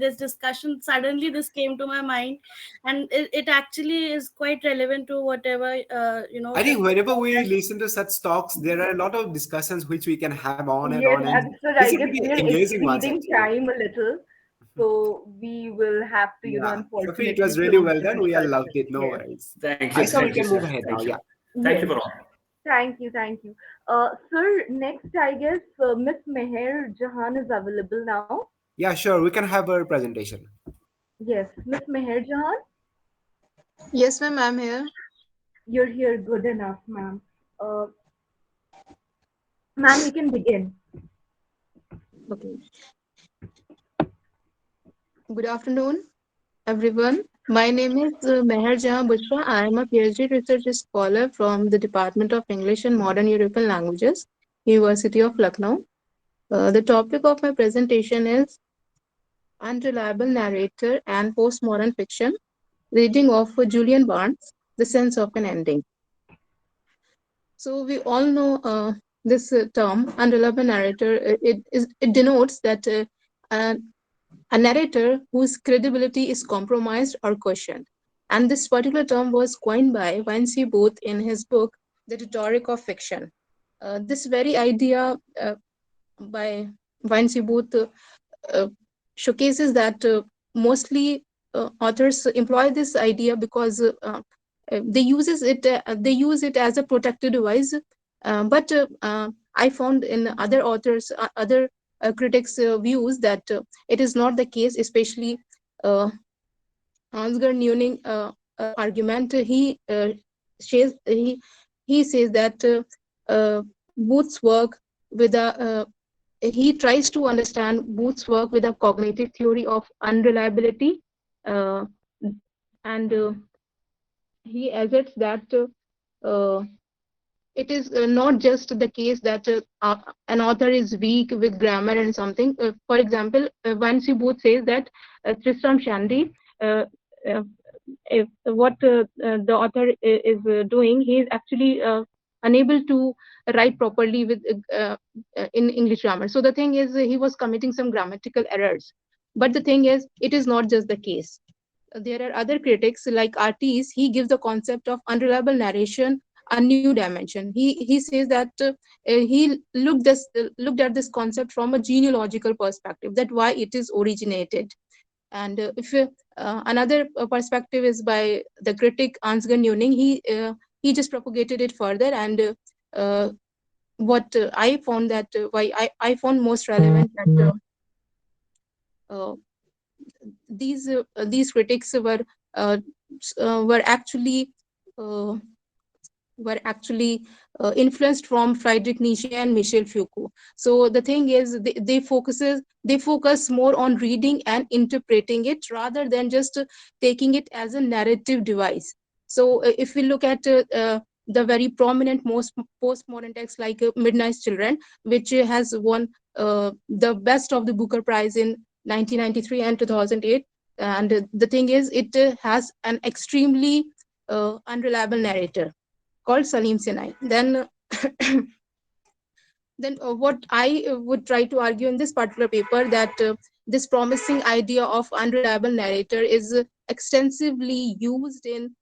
this discussion, suddenly this came to my mind, and it actually is quite relevant to whatever I think Shafi whenever we said. listen to such talks, there are a lot of discussions which we can have on and yes, on, and and sir, these I are guess pretty we are engaging ones exceeding actually. time a little, so we will have to, Yeah, Sophie, it unfortunately was really close well the done. We all loved discussion. it. No Yes, worries. I saw we Thank you, can sir. move ahead now. Thank you. Yeah. Thank you yes. for all. Thank you. Sir, next I guess Miss Mehar Jahan is available now. Yeah, sure. We can have a presentation. Yes, Miss Mehar Jahan, Yes, ma'am, I'm here. you're here. Good enough, ma'am. Uh, ma'am, we can begin. Okay. Good afternoon, everyone. My name is Mehar Jahan Bushra. I am a PhD research scholar from the Department of English and Modern European Languages, University of Lucknow. The topic of my presentation is Unreliable Narrator and Postmodern Fiction, reading of Julian Barnes, The Sense of an Ending. So we all know this term, unreliable narrator. It denotes that a narrator whose credibility is compromised or questioned. And this particular term was coined by Vinci Booth in his book, The Rhetoric of Fiction. This very idea by Vinci Booth uh, showcases that mostly authors employ this idea because they use it as a protective device. But I found in other authors, other critics' views that it is not the case, especially uh, Ansgar Newing argument. Says, he says that Booth's work with a he tries to understand Booth's work with a cognitive theory of unreliability, uh, and he asserts that uh, it is not just the case that an author is weak with grammar and something. For example, once you both says that Tristram Shandy, uh, if what the author is doing, he is actually unable to write properly with in English grammar. So the thing is, he was committing some grammatical errors. But the thing is, it is not just the case. There are other critics like Artis. He gives the concept of unreliable narration a new dimension. He says that he looked at this concept from a genealogical perspective, that why it is originated. And if another perspective is by the critic Ansgar Newning, he just propagated it further. And what I found that why I found most relevant that uh, these critics uh, were actually uh, influenced from Friedrich Nietzsche and Michel Foucault. So the thing is, they focus more on reading and interpreting it rather than just taking it as a narrative device. So if we look at the very prominent most postmodern texts like Midnight's Children, which has won the best of the Booker Prize in 1993 and 2008. And the thing is, it has an extremely unreliable narrator called Salim Sinai. Then what I would try to argue in this particular paper, that this promising idea of unreliable narrator is extensively used in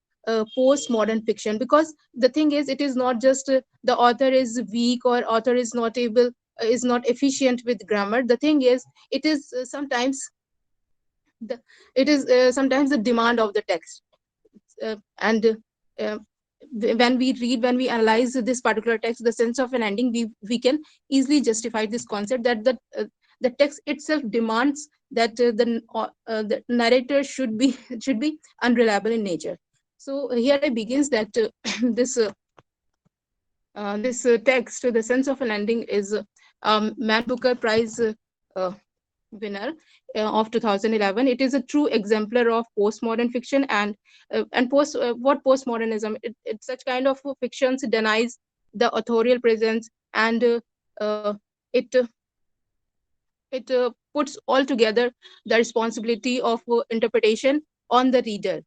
postmodern fiction, because the thing is, it is not just the author is weak or author is not efficient with grammar. The thing is, it is sometimes the demand of the text. And when we analyze this particular text, the sense of an ending, we can easily justify this concept that the text itself demands that the narrator should be should be unreliable in nature. So here I begins that this text, The Sense of an Ending, is Man Booker Prize uh, winner of 2011. It is a true exemplar of postmodern fiction and what postmodernism. It's such kind of fictions denies the authorial presence, and it puts all together the responsibility of interpretation on the reader.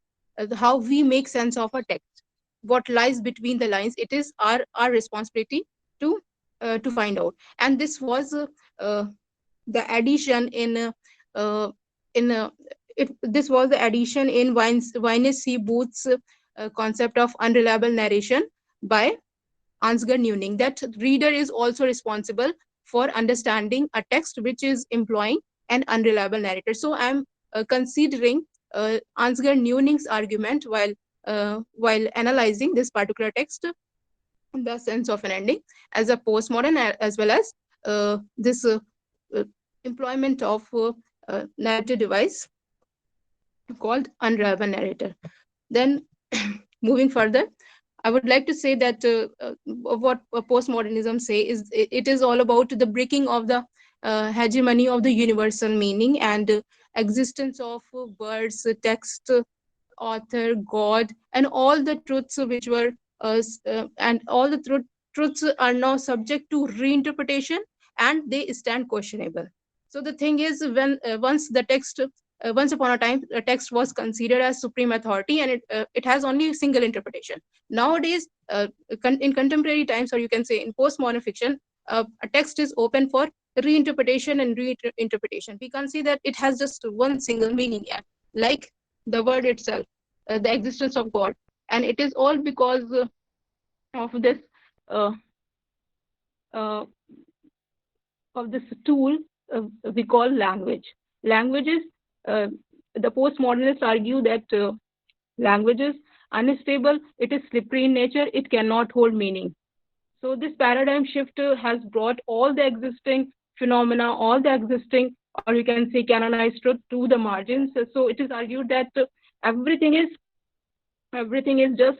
How we make sense of a text, what lies between the lines, it is our responsibility to find out. And this was the addition in this was the addition in Wynne C. Booth's concept of unreliable narration by Ansgar Newning, that reader is also responsible for understanding a text which is employing an unreliable narrator. So I'm considering Ansgar Newing's argument while analyzing this particular text, The Sense of an Ending, as a postmodern, as well as this uh, employment of narrative device called unreliable narrator. Then moving further, I would like to say that what postmodernism say is it is all about the breaking of the hegemony of the universal meaning and existence of words, text, author, God, and all the truths which were and all the truths are now subject to reinterpretation, and they stand questionable. So the thing is, when once upon a time, a text was considered as supreme authority, and it has only a single interpretation. Nowadays, in contemporary times, or you can say in postmodern fiction, a text is open for reinterpretation and reinterpretation. We can see that it has just one single meaning, yeah, like the word itself, the existence of God, and it is all because of this uh, uh, of this tool we call language. Languages, uh, the postmodernists argue that language is unstable, it is slippery in nature, it cannot hold meaning. So this paradigm shift has brought all the existing phenomena, all the existing, or you can say canonized truth, to the margins. So it is argued that everything is just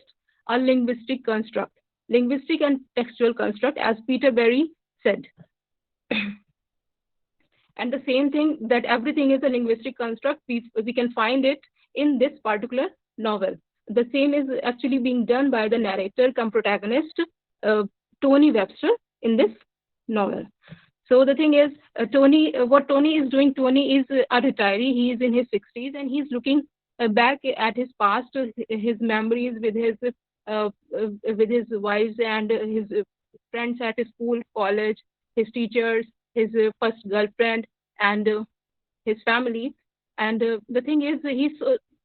a linguistic construct, linguistic and textual construct, as Peter Berry said. And the same thing, that everything is a linguistic construct, we can find it in this particular novel. The same is actually being done by the narrator come protagonist, Tony Webster in this novel. So the thing is, what Tony is doing, Tony is a retiree. He is in his 60s and he's looking back at his past, his memories with his wives and his friends at his school, college, his teachers, his first girlfriend, and his family. And the thing is,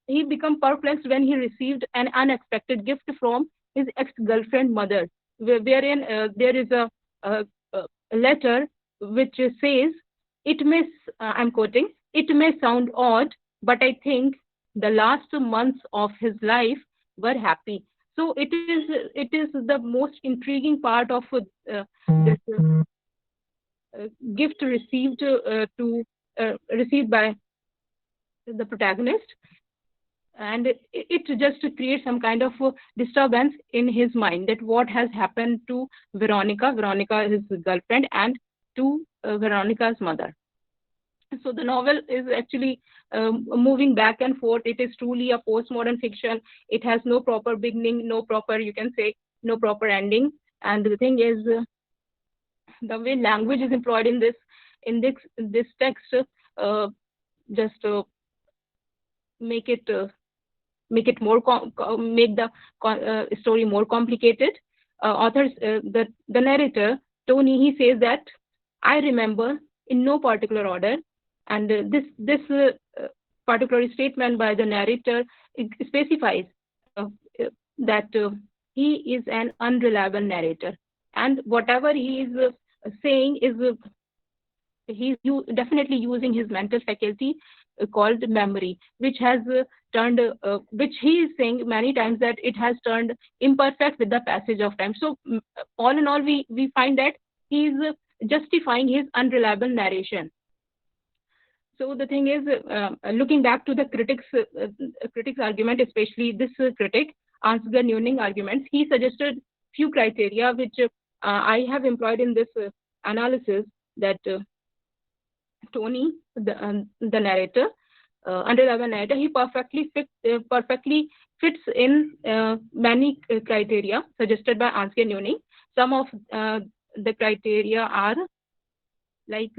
he became perplexed when he received an unexpected gift from his ex-girlfriend mother, wherein there is a letter which says, "It may," I'm quoting, "it may sound odd, but I think the last months of his life were happy." So it is the most intriguing part of this gift received by the protagonist, and it just creates some kind of disturbance in his mind, that what has happened to Veronica, his girlfriend, and to Veronica's mother. So the novel is actually moving back and forth. It is truly a postmodern fiction. It has no proper beginning, no proper, you can say, no proper ending. And the thing is, the way language is employed in this text just make it more make the story more complicated. The narrator Tony, he says that, "I remember in no particular order," and this particular statement by the narrator specifies that he is an unreliable narrator, and whatever he is saying is he's definitely using his mental faculty called memory, which has turned, which he is saying many times that it has turned imperfect with the passage of time. So all in all, we find that he is justifying his unreliable narration. So the thing is, looking back to the critics' argument, especially this critic, Ansgar Newning arguments, he suggested few criteria which I have employed in this analysis, that Tony, the narrator, unreliable narrator, he perfectly fits in many criteria suggested by Ansgar Newning. Some of the criteria are like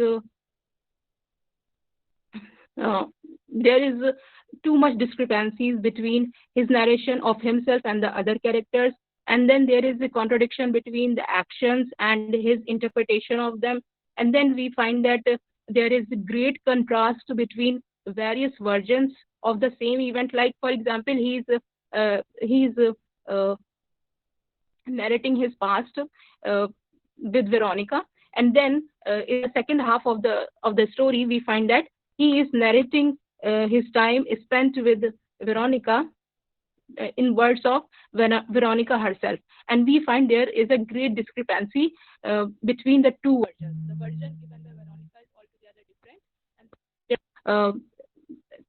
there is too much discrepancies between his narration of himself and the other characters, and then there is a contradiction between the actions and his interpretation of them, and then we find that there is a great contrast between various versions of the same event. Like, for example, he's narrating his past with Veronica, and then in the second half of the story, we find that he is narrating his time spent with Veronica in words of Veronica herself, and we find there is a great discrepancy between the two versions. The version given by Veronica is altogether different, and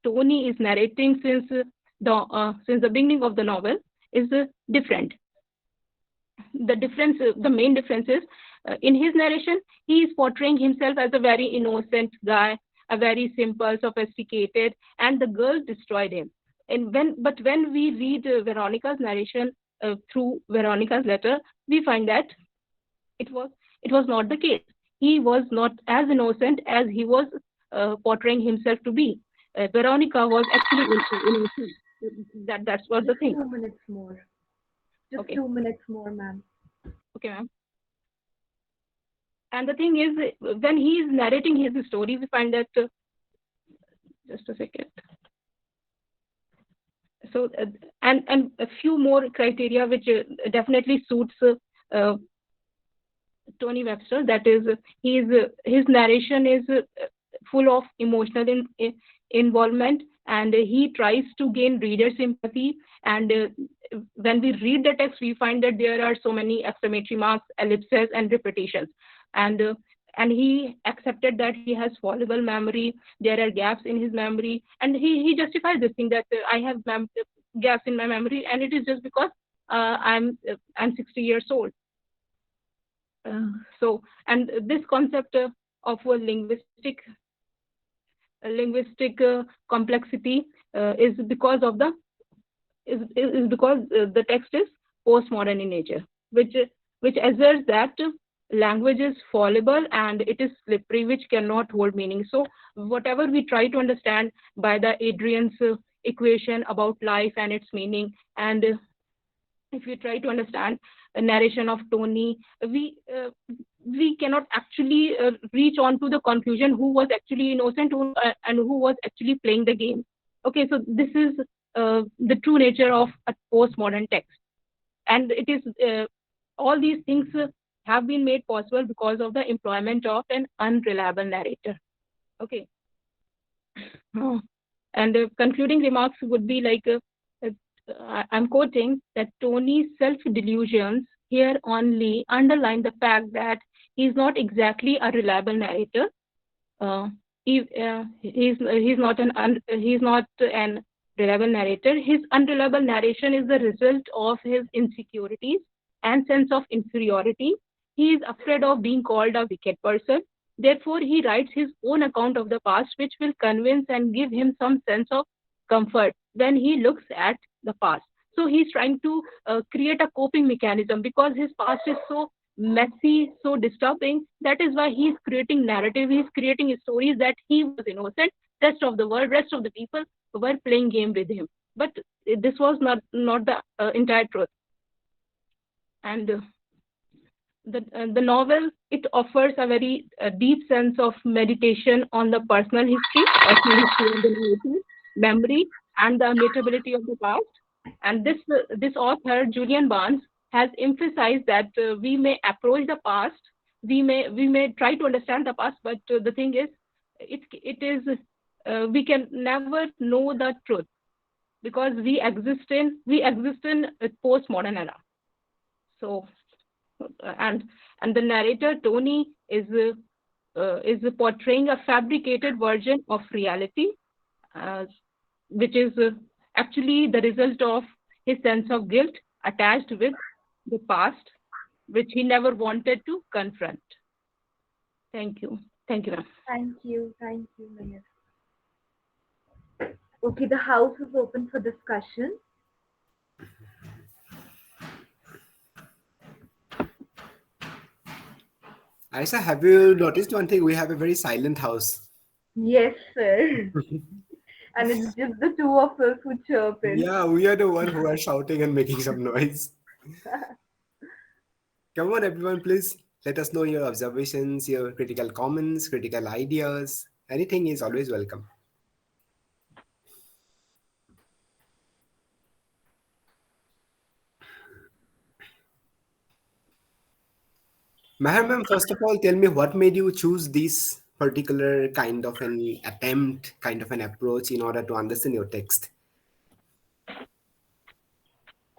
Tony is narrating since the beginning of the novel is different. The main difference is in his narration, he is portraying himself as a very innocent guy, a very simple, sophisticated, and the girl destroyed him. But when we read Veronica's narration through Veronica's letter, we find that it was not the case. He was not as innocent as he was portraying himself to be. Veronica was actually innocent. That's what the thing. 2 minutes more. Just Okay. 2 minutes more, ma'am. Okay, ma'am. And the thing is, when he is narrating his story, we find that just a second. So and a few more criteria which definitely suits Tony Webster. That is, his narration is full of emotional involvement, and he tries to gain reader sympathy. And when we read the text, we find that there are so many exclamatory marks, ellipses, and repetitions. And he accepted that he has fallible memory. There are gaps in his memory, and he justifies this thing that I have gaps in my memory, and it is just because I'm 60 years old. So, and this concept of a linguistic complexity is because the text is postmodern in nature, which which asserts that language is fallible and it is slippery, which cannot hold meaning. So whatever we try to understand by the Adrian's equation about life and its meaning, and if you try to understand a narration of Tony, we cannot actually reach on to the conclusion who was actually innocent and who was actually playing the game. Okay, so this is the true nature of a postmodern text, and it is all these things have been made possible because of the employment of an unreliable narrator. Okay. And concluding remarks would be like, I'm quoting that Tony's self-delusions here only underline the fact that he's not exactly a reliable narrator. He's not an reliable narrator. His unreliable narration is the result of his insecurities and sense of inferiority. He is afraid of being called a wicked person. Therefore, he writes his own account of the past, which will convince and give him some sense of comfort when he looks at the past. So he's trying to create a coping mechanism because his past is so messy, so disturbing. That is why he's creating narrative. He's creating stories that he was innocent. Rest of the world, rest of the people were playing game with him. But this was not the entire truth. And the novel, it offers a very deep sense of meditation on the personal history and the narrative, memory, and the mutability of the past. And this author, Julian Barnes, has emphasized that we may approach the past, we may try to understand the past, but the thing is, we can never know the truth because we exist in a postmodern era. So, and the narrator Tony is portraying a fabricated version of reality, which is actually the result of his sense of guilt attached with the past, which he never wanted to confront. Thank you, ma'am. Thank you, Mehar. Okay, the house is open for discussion. Aisha, have you noticed one thing? We have a very silent house. Yes, sir. And it's just the two of us who chirp in. Yeah, we are the one who are shouting and making some noise. Come on, everyone, please let us know your observations, your critical comments, critical ideas. Anything is always welcome. Mehar ma'am, first of all, tell me what made you choose this particular kind of an attempt, kind of an approach in order to understand your text?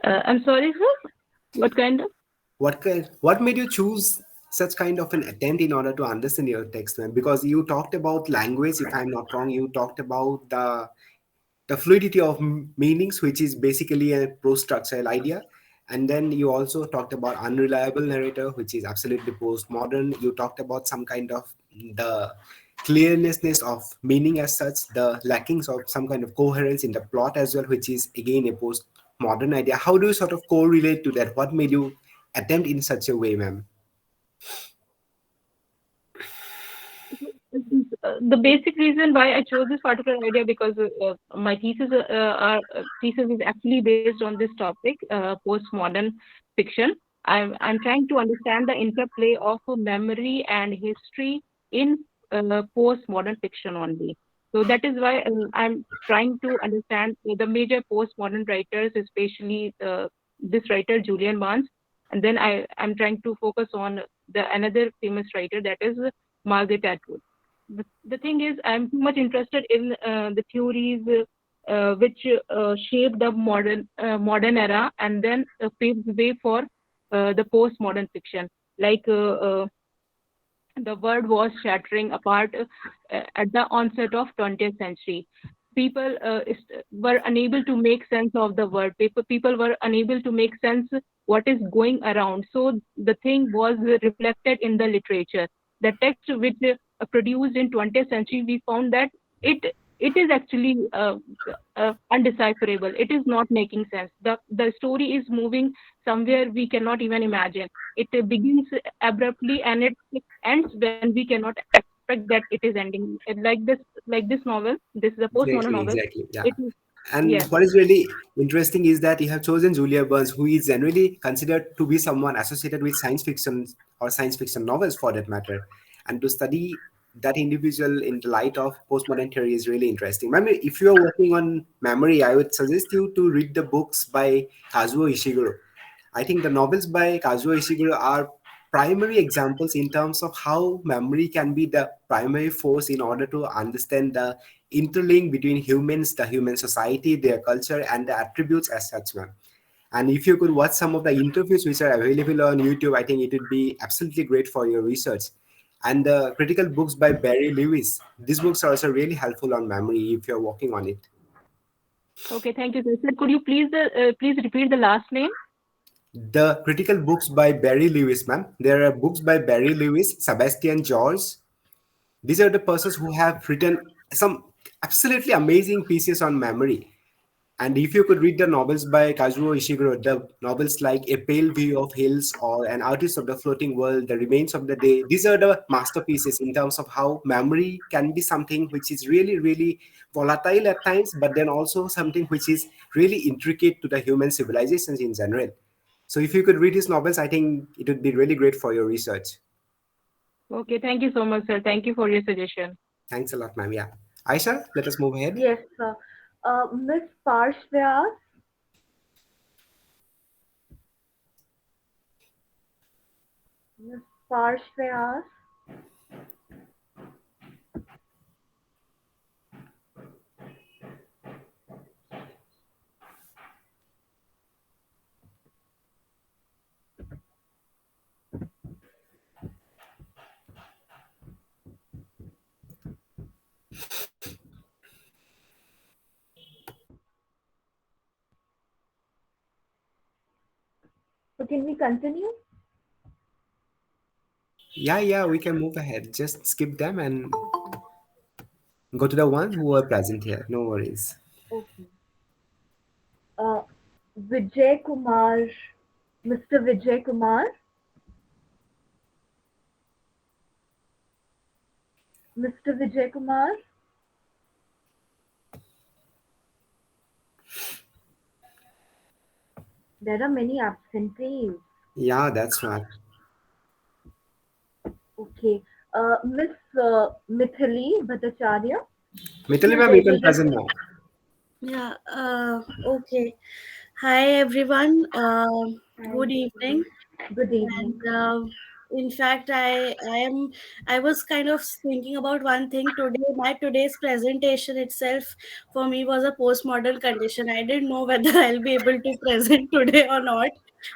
I'm sorry, sir. What kind of? What made you choose such kind of an attempt in order to understand your text, ma'am? Because you talked about language, if I'm not wrong, you talked about the fluidity of meanings, which is basically a pro-structural idea. And then you also talked about unreliable narrator, which is absolutely postmodern. You talked about some kind of the clearness of meaning as such, the lackings of some kind of coherence in the plot as well, which is again a postmodern idea. How do you sort of correlate to that? What made you attempt in such a way, ma'am? The basic reason why I chose this particular idea because my thesis is actually based on this topic, postmodern fiction. I'm trying to understand the interplay of memory and history in postmodern fiction only. So that is why I'm trying to understand the major postmodern writers, especially this writer Julian Barnes, and then I'm trying to focus on another famous writer, that is Margaret Atwood. The thing is, I'm too much interested in the theories which shape the modern era and then pave the way for the postmodern fiction. Like the world was shattering apart at the onset of 20th century. People were unable to make sense of the world. People were unable to make sense what is going around. So the thing was reflected in the literature. The text which produced in 20th century, we found that it it is actually undecipherable. It is not making sense. The story is moving somewhere we cannot even imagine. It begins abruptly and it ends when we cannot expect that it is ending. Like this novel. This is a postmodern Exactly, novel. exactly. Yeah. It is, And yes. what is really interesting is that you have chosen Julia Burns, who is generally considered to be someone associated with science fiction or science fiction novels for that matter. And to study that individual in the light of postmodern theory is really interesting. I mean, if you are working on memory, I would suggest you to read the books by Kazuo Ishiguro. I think the novels by Kazuo Ishiguro are primary examples in terms of how memory can be the primary force in order to understand the interlink between humans, the human society, their culture, and the attributes as such, man. And if you could watch some of the interviews which are available on YouTube, I think it would be absolutely great for your research. And the critical books by Barry Lewis, these books are also really helpful on memory if you're working on it. Okay, thank you, sir. Sir, could you please repeat the last name? The critical books by Barry Lewis, ma'am. There are books by Barry Lewis, Sebastian George. These are the persons who have written some absolutely amazing pieces on memory. And if you could read the novels by Kazuo Ishiguro, the novels like A Pale View of Hills or An Artist of the Floating World, The Remains of the Day, these are the masterpieces in terms of how memory can be something which is really, really volatile at times, but then also something which is really intricate to the human civilizations in general. So if you could read his novels, I think it would be really great for your research. Okay, thank you so much, sir. Thank you for your suggestion. Thanks a lot, ma'am. Yeah. Aisha, let us move ahead. Yes, sir. Miss Parshvya, Miss Parshvya. So can we continue? Yeah, we can move ahead. Just skip them and go to the ones who are present here. No worries. Okay. Uh, Vijay Kumar, Mr. Vijay Kumar, Mr. Vijay Kumar. There are many absentees. Yeah, that's right. Okay. Miss Mithili Bhattacharya. Mithili ma'am, you can present now. Yeah. Okay. Hi, everyone. Hi. Good evening. Good evening. And in fact, I was kind of thinking about one thing today. My today's presentation itself for me was a postmodern condition. I didn't know whether I'll be able to present today or not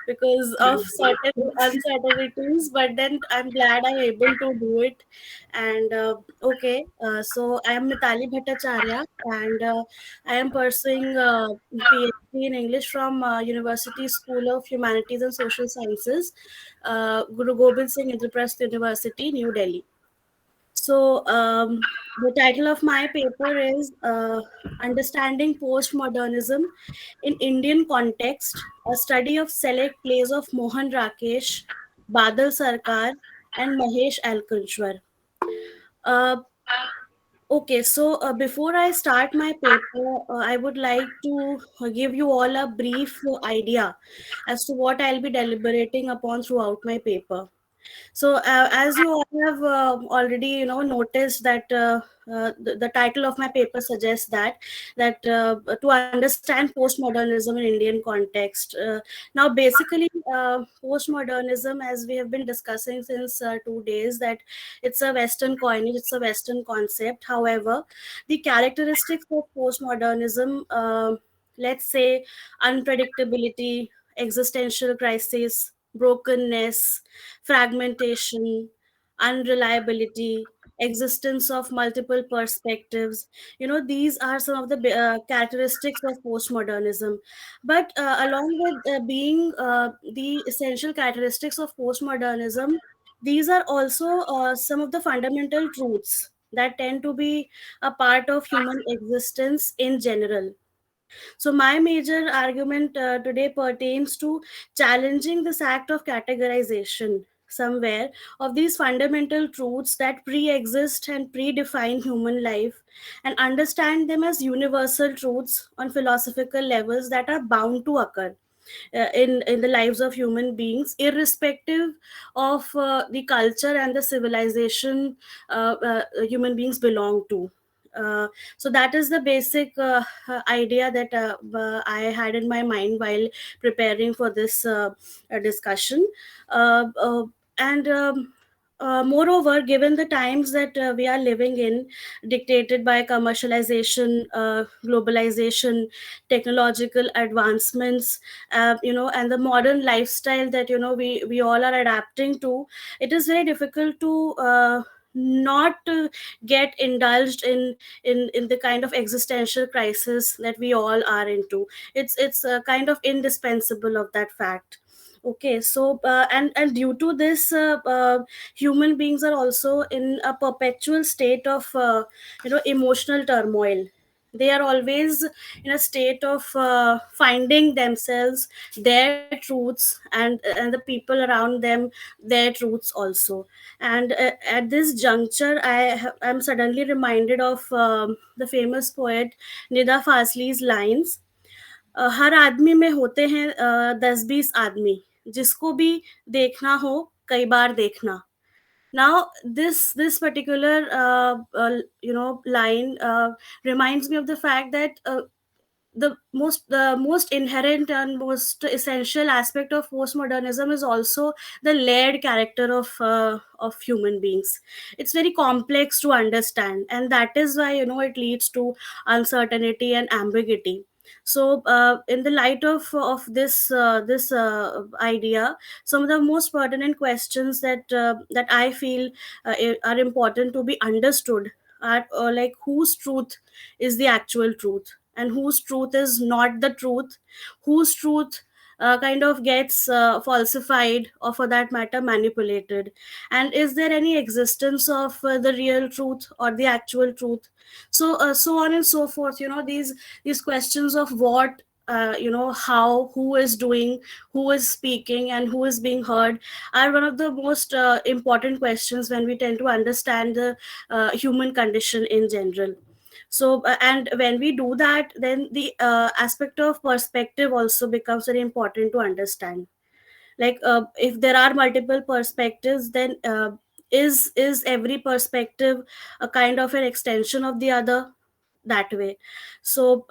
because of certain uncertainties. But then I'm glad I'm able to do it. And okay, so I am Mitali Bhattacharya, and I am pursuing PhD in English from University School of Humanities and Social Sciences, Guru Gobind Singh Indraprasth University, New Delhi. So, the title of my paper is Understanding Postmodernism in Indian Context, a study of select plays of Mohan Rakesh, Badal Sarkar, and Mahesh Alkunchwar. Uh, Okay, so before I start my paper, I would like to give you all a brief idea as to what I'll be deliberating upon throughout my paper. So, as you all have already, noticed that the title of my paper suggests that to understand postmodernism in Indian context. Now, basically, postmodernism, as we have been discussing since 2 days, that it's a Western coinage, it's a Western concept. However, the characteristics of postmodernism, let's say, unpredictability, existential crisis, brokenness, fragmentation, unreliability, existence of multiple perspectives. These are some of the characteristics of postmodernism. But along with being the essential characteristics of postmodernism, these are also some of the fundamental truths that tend to be a part of human existence in general. So, my major argument today pertains to challenging this act of categorization somewhere of these fundamental truths that pre exist and predefine human life, and understand them as universal truths on philosophical levels that are bound to occur in the lives of human beings, irrespective of the culture and the civilization human beings belong to. uh, so that is the basic idea that I had in my mind while preparing for this discussion. Uh, uh, and moreover, given the times that we are living in, dictated by commercialization, globalization, technological advancements, and the modern lifestyle that we all are adapting to, it is very difficult to not get indulged in the kind of existential crisis that we all are into. It's kind of indispensable of that fact. Okay, so and due to this, human beings are also in a perpetual state of emotional turmoil. They are always in a state of finding themselves, their truths, and the people around them, their truths also. And at this juncture, I'm suddenly reminded of the famous poet Nida Fasli's lines. हर आदमी में होते हैं 10-20 आदमी, जिसको भी देखना हो कई बार देखना. Now this particular line reminds me of the fact that the most inherent and most essential aspect of postmodernism is also the layered character of human beings. It's very complex to understand, and that is why it leads to uncertainty and ambiguity. So in the light of this idea, some of the most pertinent questions that I feel are important to be understood are like, whose truth is the actual truth, and whose truth is not the truth, whose truth kind of gets falsified, or for that matter manipulated, and is there any existence of the real truth or the actual truth. So on and so forth. These questions of what, how, who is doing, who is speaking, and who is being heard are one of the most important questions when we tend to understand the human condition in general. So and when we do that, then the aspect of perspective also becomes very important to understand. Like, if there are multiple perspectives, then is every perspective a kind of an extension of the other, that way. So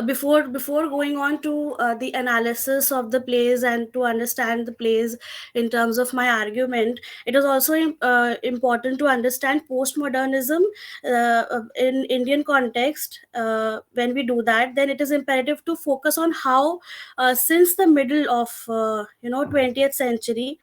before going on to the analysis of the plays and to understand the plays in terms of my argument, it is also important to understand postmodernism in Indian context. When we do that, then it is imperative to focus on how, since the middle of 20th century,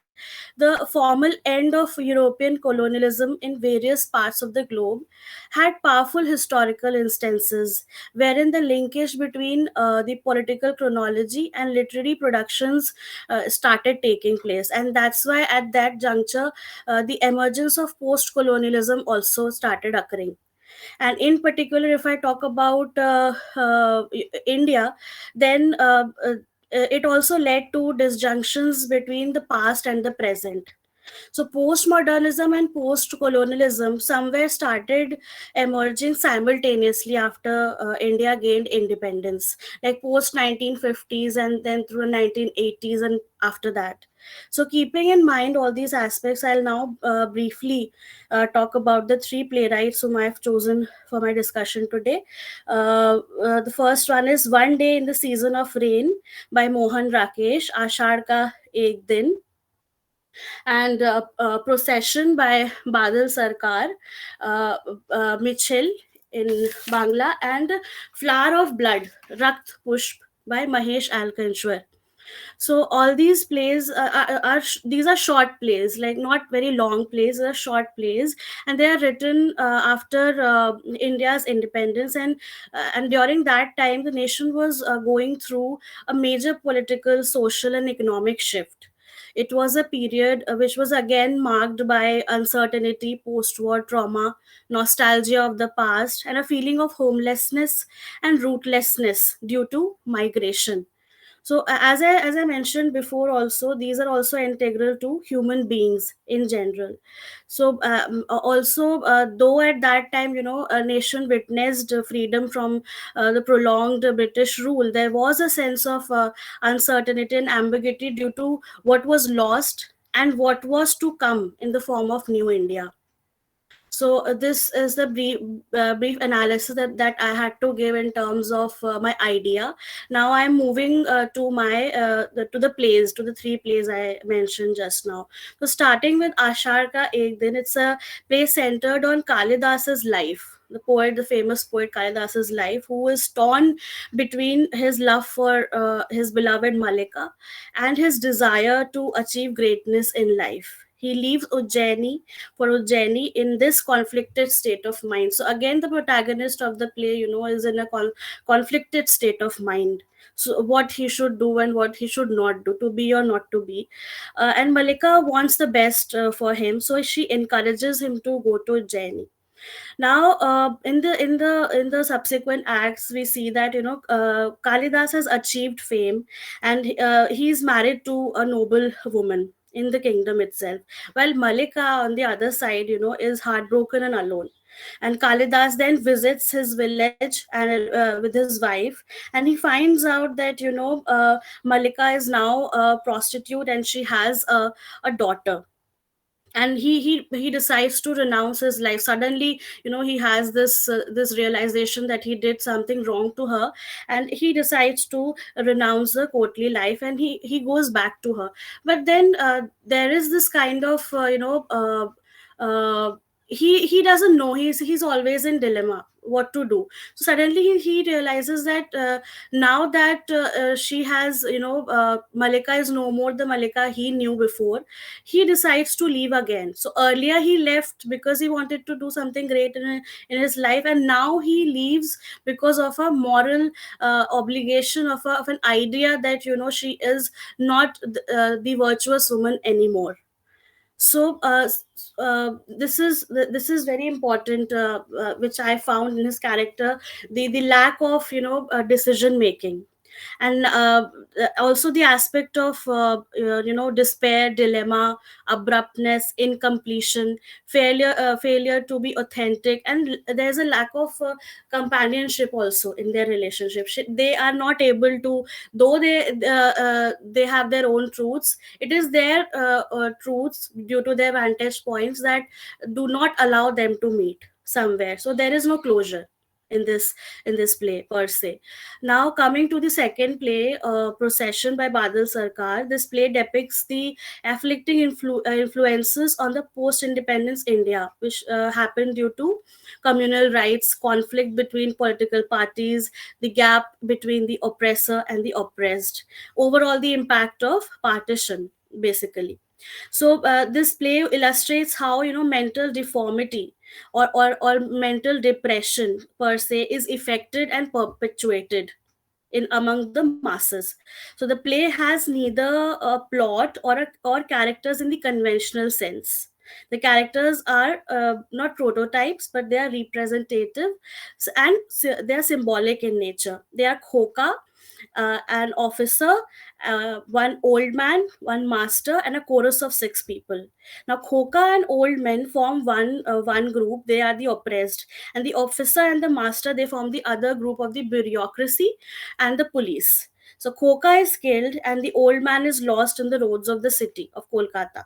the formal end of European colonialism in various parts of the globe had powerful historical instances wherein the linkage between the political chronology and literary productions started taking place. And that's why at that juncture, the emergence of post colonialism also started occurring. And in particular, if I talk about India, then it also led to disjunctions between the past and the present. So postmodernism and post-colonialism somewhere started emerging simultaneously after India gained independence, like post 1950s and then through 1980s and after that. So keeping in mind all these aspects, I'll now briefly talk about the three playwrights whom I've chosen for my discussion today. The first one is One Day in the Season of Rain by Mohan Rakesh, Ashar Ka Ek Din, and Procession by Badal Sarkar, uh, Mitchell in Bangla, and Flower of Blood, Rakt Pushp by Mahesh Alkanshwar. So all these plays these are short plays, like not very long plays, they're short plays, and they are written after India's independence, and during that time the nation was going through a major political, social, and economic shift. It was a period which was again marked by uncertainty, post war trauma, nostalgia of the past, and a feeling of homelessness and rootlessness due to migration. So as I mentioned before, also these are also integral to human beings in general. So also though at that time, a nation witnessed freedom from the prolonged British rule, there was a sense of uncertainty and ambiguity due to what was lost and what was to come in the form of new India. So this is the brief analysis that I had to give in terms of my idea. Now I'm moving to the plays, to the three plays I mentioned just now. So starting with Ashar Ka Ek Din, it's a play centered on Kalidas's life, the poet, the famous poet Kalidas's life, who is torn between his love for his beloved Malika and his desire to achieve greatness in life. He leaves Ujjaini for Ujjaini in this conflicted state of mind. So again, the protagonist of the play, is in a conflicted state of mind. So what he should do and what he should not do, to be or not to be. And Malika wants the best for him, so she encourages him to go to Ujjaini. Now in the subsequent acts, we see that Kalidas has achieved fame, and he is married to a noble woman in the kingdom itself, while Malika on the other side is heartbroken and alone. And Kalidas then visits his village and with his wife, and he finds out that Malika is now a prostitute and she has a daughter. And he decides to renounce his life. Suddenly, he has this realization that he did something wrong to her, and he decides to renounce the courtly life, and he goes back to her. But then there is this kind of he doesn't know, he's always in dilemma what to do. So suddenly he realizes that now that she has Malika is no more the Malika he knew before. He decides to leave again. So earlier he left because he wanted to do something great in his life, and now he leaves because of a moral obligation of an idea that she is not the virtuous woman anymore. So this is very important, which I found in his character, the lack of decision making. And also the aspect of despair, dilemma, abruptness, incompletion, failure to be authentic, and there's a lack of companionship also in their relationship. They are not able to, though they have their own truths, it is their truths due to their vantage points that do not allow them to meet somewhere. So there is no closure in this play per se. Now coming to the second play, Procession by Badal Sarkar, this play depicts the afflicting influences on the post-independence India, which happened due to communal rights, conflict between political parties, the gap between the oppressor and the oppressed, overall the impact of partition, basically. So this play illustrates how mental deformity or mental depression per se is affected and perpetuated in among the masses. So the play has neither a plot or characters in the conventional sense. The characters are not prototypes, but they are representative, and they are symbolic in nature. They are khoka, an officer, one old man, one master, and a chorus of six people. Now, Khoka and old men form one group. They are the oppressed, and the officer and the master, they form the other group of the bureaucracy and the police. So Khoka is killed, and the old man is lost in the roads of the city of Kolkata,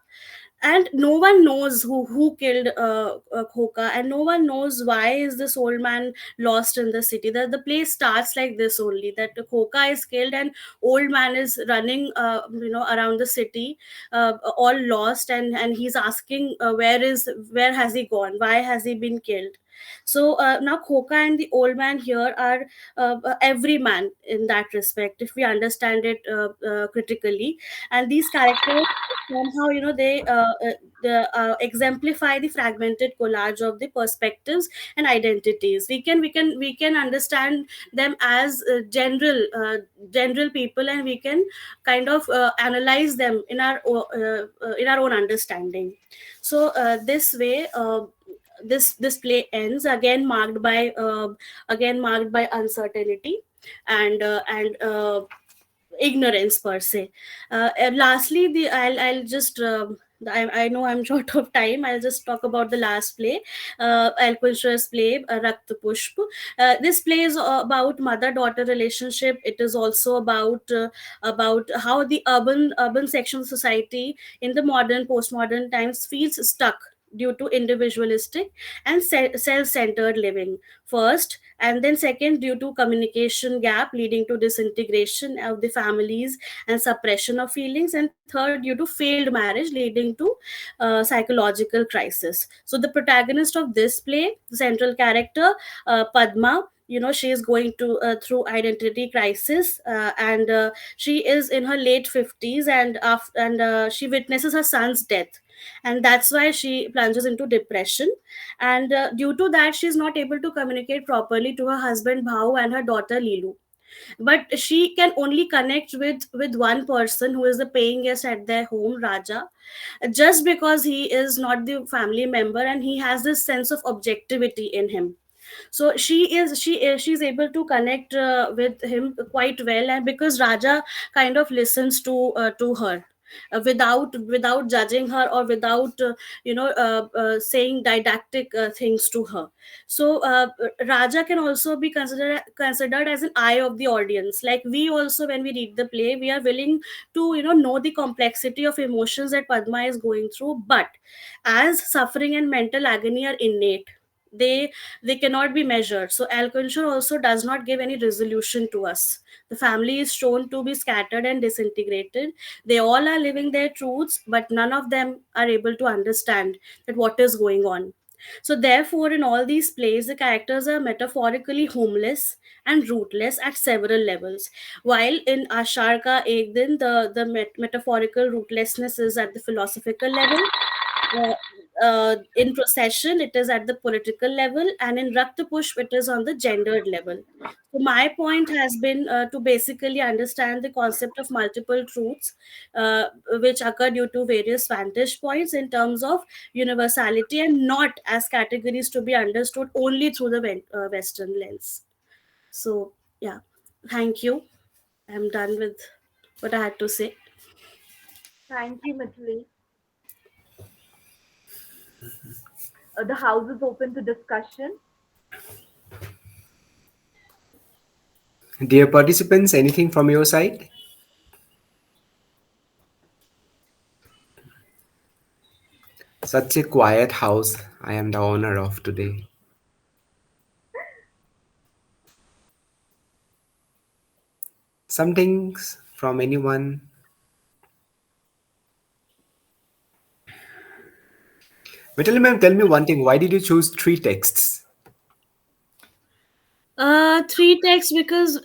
and no one knows who killed Khoka, and no one knows why is this old man lost in the city. The play starts like this only, that Khoka is killed and old man is running around the city, all lost, and he's asking where has he gone, why has he been killed. So now Khoka and the old man here are every man in that respect, if we understand it critically. And these characters somehow, they exemplify the fragmented collage of the perspectives and identities. We can understand them as general people, and we can kind of analyze them in our own understanding. So this way, this play ends, again marked by uncertainty and ignorance per se. And lastly, I'll just I know I'm short of time. I'll just talk about the last play, Alquist's play, Rakt Pushp. This play is about mother-daughter relationship. It is also about how the urban section of society in the modern postmodern times feels stuck due to individualistic and self-centered living first, and then second due to communication gap leading to disintegration of the families and suppression of feelings, and third due to failed marriage leading to psychological crisis. So the protagonist of this play, the central character, Padma, she is going to through identity crisis, and she is in her late 50s, and she witnesses her son's death, and that's why she plunges into depression. And due to that, she's not able to communicate properly to her husband Bhau and her daughter Lilu. But she can only connect with one person who is the paying guest at their home, Raja, just because he is not the family member, and he has this sense of objectivity in him. So she's able to connect with him quite well, and because Raja kind of listens to her, without judging her, or without saying didactic things to her. So Raja can also be considered as an eye of the audience. Like, we also, when we read the play, we are willing to know the complexity of emotions that Padma is going through, but as suffering and mental agony are innate, they cannot be measured. So Alconchur also does not give any resolution to us. The family is shown to be scattered and disintegrated. They all are living their truths, but none of them are able to understand that what is going on. So therefore, in all these plays, the characters are metaphorically homeless and rootless at several levels. While in Ashar Ka Ek Din, the metaphorical rootlessness is at the philosophical level. In Procession, it is at the political level, and in Rakta Pushp, it is on the gendered level. So my point has been to basically understand the concept of multiple truths, which occur due to various vantage points in terms of universality, and not as categories to be understood only through the Western lens. So yeah, thank you. I'm done with what I had to say. Thank you, Mithili. The house is open to discussion. Dear participants, anything from your side? Such a quiet house I am the owner of today. Some things from anyone? Vitali ma'am, tell me one thing. Why did you choose 3 texts? Three texts because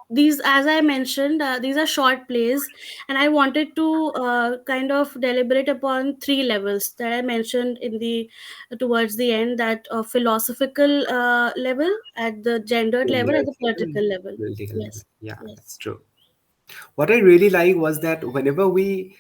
these, as I mentioned, these are short plays, and I wanted to kind of deliberate upon three levels that I mentioned in the towards the end. That philosophical level, at the gendered level, at Gender, the political level. political level. Yes, Yeah, yes. that's true. What I really like was that whenever we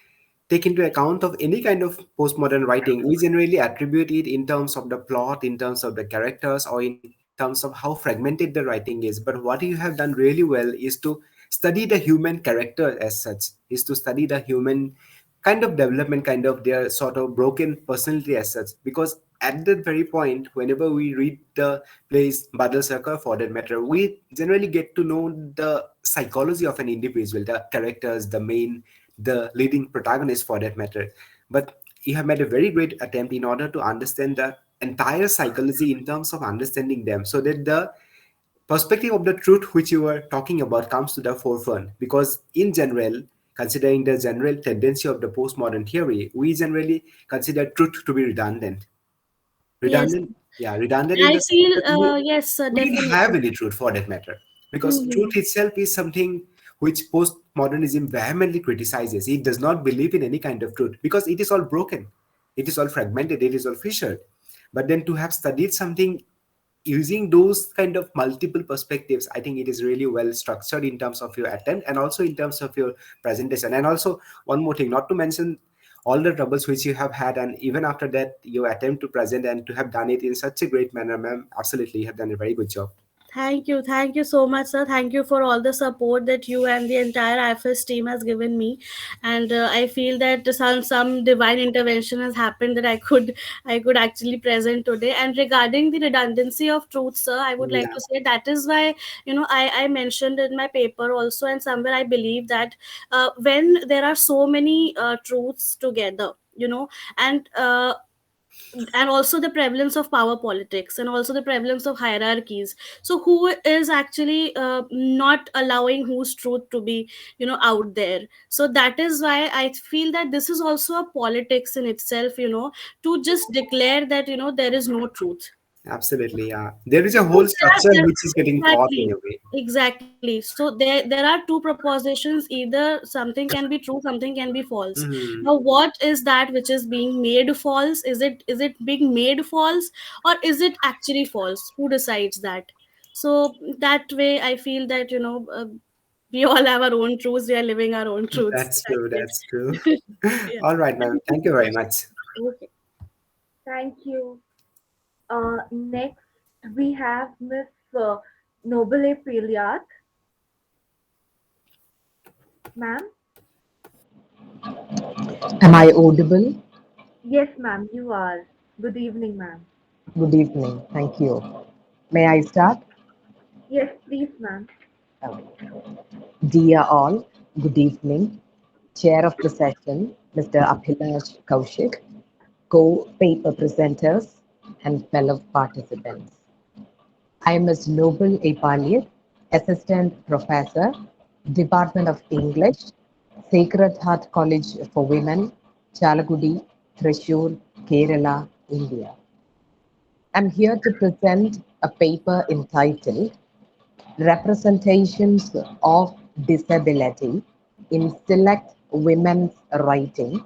take into account of any kind of postmodern writing, we generally attribute it in terms of the plot, in terms of the characters, or in terms of how fragmented the writing is. But what you have done really well is to study the human character as such, is to study the human kind of development, kind of their sort of broken personality as such. Because at that very point, whenever we read the plays Badal Sarkar for that matter, we generally get to know the psychology of an individual, the characters, the main, the leading protagonist for that matter. But you have made a very great attempt in order to understand the entire psychology in terms of understanding them, so that the perspective of the truth which you were talking about comes to the forefront. Because in general, considering the general tendency of the postmodern theory, we generally consider truth to be redundant. Yes, Redundant, yeah, redundant in I the sense feel that yes, we didn't have definitely. any truth for that matter. Because Hmm. truth itself is something which postmodernism vehemently criticizes. It does not believe in any kind of truth because it is all broken, it is all fragmented, it is all fissured. But then to have studied something using those kind of multiple perspectives, I think it is really well structured in terms of your attempt and also in terms of your presentation. And also one more thing, not to mention all the troubles which you have had, and even after that your attempt to present and to have done it in such a great manner, ma'am. Absolutely, you have done a very good job. Thank you so much, sir. Thank you for all the support that you and the entire IFS team has given me, and I feel that some divine intervention has happened that I could actually present today. And regarding the redundancy of truth, sir, I would like Yeah, to say that is why I mentioned in my paper also, and somewhere I believe that when there are so many truths together, and also the prevalence of power politics and also the prevalence of hierarchies, so who is actually not allowing whose truth to be out there. So that is why I feel that this is also a politics in itself, to just declare that there is no truth. absolutely. Yeah, there is a So whole structure which is getting caught in exactly, a way. exactly. So there are two propositions. Either something can be true, something can be false. Mhm. Now, what is that which is being made false? Is it being made false, or is it actually false? Who decides that? So that way, I feel that we all have our own truths. We are living our own truths. That's true, That's that's true. it. Yeah. All right, ma'am, Thank you thank you so very much. much. Okay. Thank you. Next, we have Miss Nobile Piliat. Ma'am? Am I audible? Yes, ma'am, you are. Good evening, ma'am. Good evening. Thank you. May I start? Yes, please, ma'am. Okay. Dear all, good evening. Chair of the session, Mr. Abhilash Kaushik, co-paper presenters, and fellow participants. I am Ms. Noble Epaliat, Assistant Professor, Department of English, Sacred Heart College for Women, Chalagudi, Thrissur, Kerala, India. I'm here to present a paper entitled Representations of Disability in Select Women's Writing,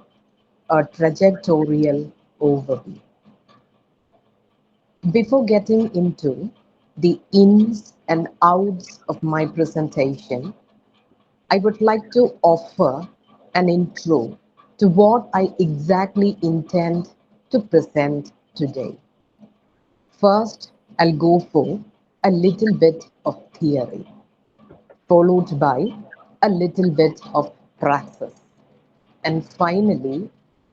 a Trajectorial Overview. Before getting into the ins and outs of my presentation, I would like to offer an intro to what I exactly intend to present today. First, I'll go for a little bit of theory, followed by a little bit of praxis, and finally,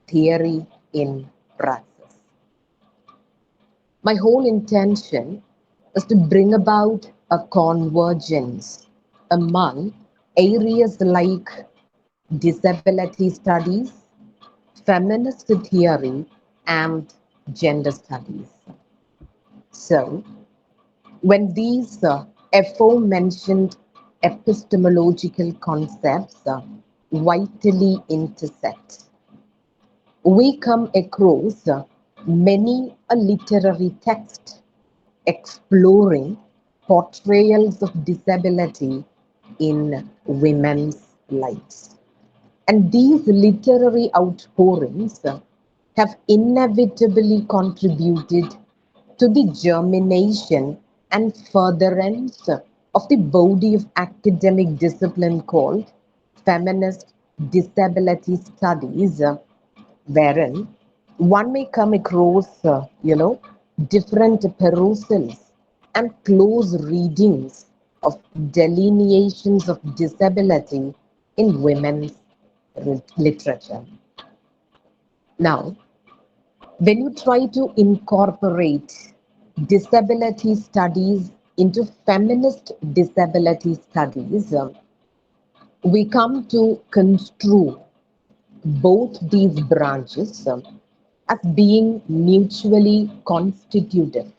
theory in praxis. My whole intention is to bring about a convergence among areas like disability studies, feminist theory, and gender studies. So, when these aforementioned epistemological concepts vitally intersect, we come across many a literary text exploring portrayals of disability in women's lives. And these literary outpourings have inevitably contributed to the germination and furtherance of the body of academic discipline called feminist disability studies, wherein one may come across, different perusals and close readings of delineations of disability in women's literature. Now, when you try to incorporate disability studies into feminist disability studies, we come to construe both these branches as being mutually constitutive,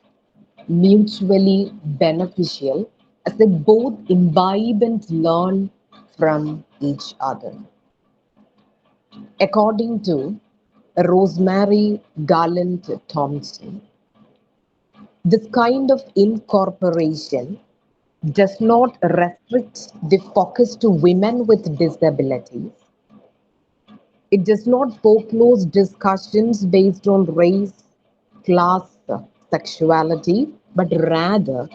mutually beneficial, as they both imbibe and learn from each other. According to Rosemary Garland Thompson, This kind of incorporation does not restrict the focus to women with disabilities. It does not foreclose discussions based on race, class, sexuality, but rather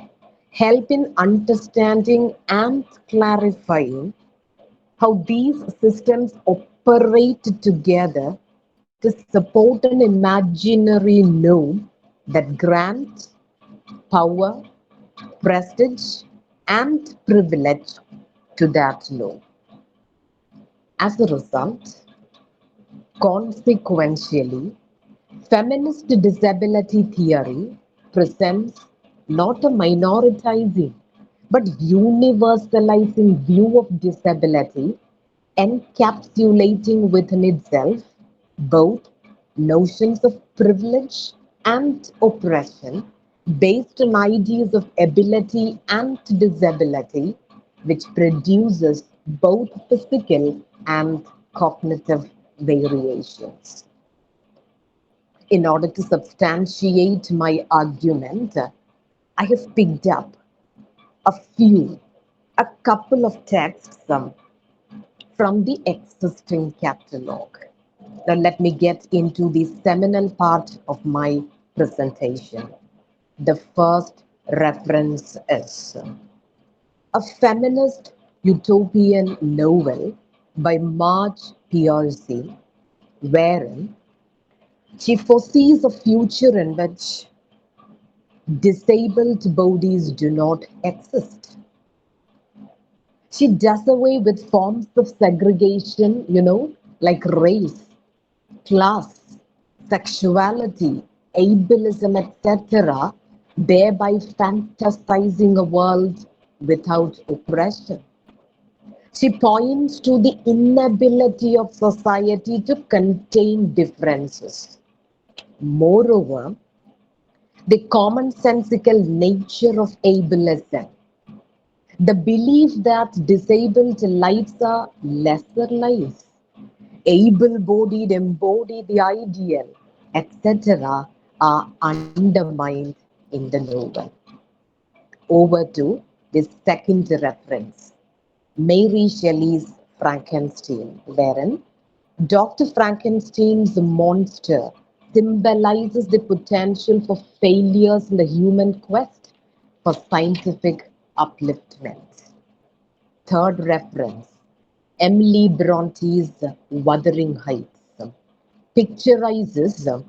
help in understanding and clarifying how these systems operate together to support an imaginary norm that grants power, prestige, and privilege to that norm. As a result, consequentially, feminist disability theory presents not a minoritizing but universalizing view of disability, encapsulating within itself both notions of privilege and oppression based on ideas of ability and disability, which produces both physical and cognitive variations. In order to substantiate my argument, I have picked up a few, a couple of texts from the existing catalogue. Now, let me get into the seminal part of my presentation. The first reference is a feminist utopian novel by Marge Piercy, wherein she foresees a future in which disabled bodies do not exist. She does away with forms of segregation, like race, class, sexuality, ableism, etc., thereby fantasizing a world without oppression. She points to the inability of society to contain differences. Moreover, the commonsensical nature of ableism, the belief that disabled lives are lesser lives, able-bodied embody the ideal, etc., are undermined in the novel. Over to the second reference, Mary Shelley's Frankenstein, wherein Dr. Frankenstein's monster symbolizes the potential for failures in the human quest for scientific upliftment. Third reference, Emily Bronte's Wuthering Heights picturizes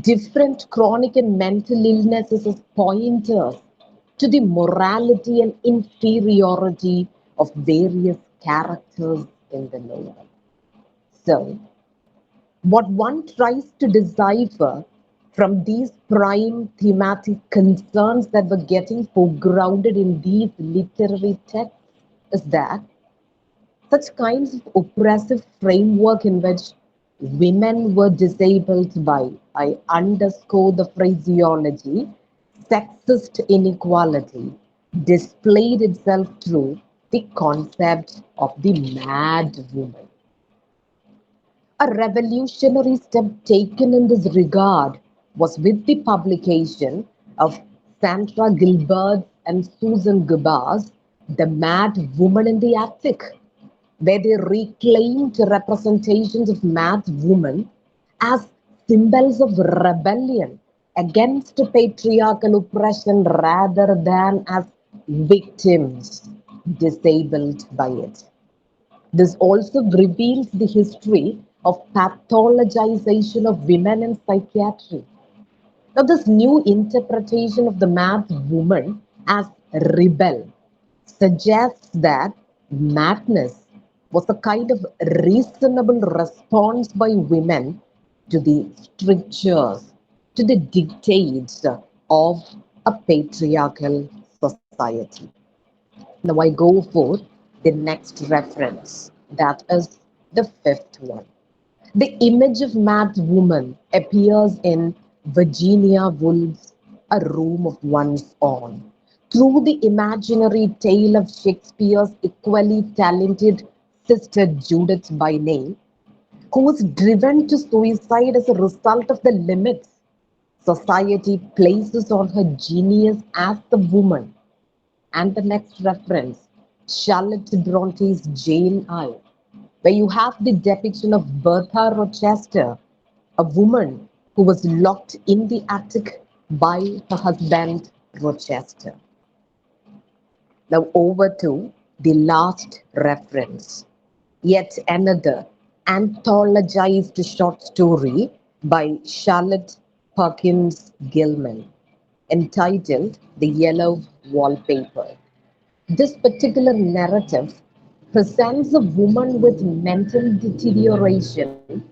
different chronic and mental illnesses as pointers to the morality and inferiority of various characters in the novel. So, what one tries to decipher from these prime thematic concerns that were getting foregrounded in these literary texts is that such kinds of oppressive framework in which women were disabled by, I underscore the phraseology, sexist inequality, displayed itself through the concept of the mad woman. A revolutionary step taken in this regard was with the publication of Sandra Gilbert's and Susan Gubar's The Mad Woman in the Attic, where they reclaimed representations of mad women as symbols of rebellion against patriarchal oppression rather than as victims disabled by it. This also reveals the history of pathologization of women in psychiatry. Now, this new interpretation of the mad woman as rebel suggests that madness was a kind of reasonable response by women to the strictures, to the dictates of a patriarchal society. Now I go for the next reference, that is the fifth one. The image of mad woman appears in Virginia Woolf's A Room of One's Own, through the imaginary tale of Shakespeare's equally talented sister Judith by name, who was driven to suicide as a result of the limits Society places on her genius as the woman. And the next reference, Charlotte Bronte's Jane Eyre, where you have the depiction of Bertha Rochester, a woman who was locked in the attic by her husband Rochester. Now, over to the last reference, yet another anthologized short story by Charlotte Perkins Gilman, entitled The Yellow Wallpaper. This particular narrative presents a woman with mental deterioration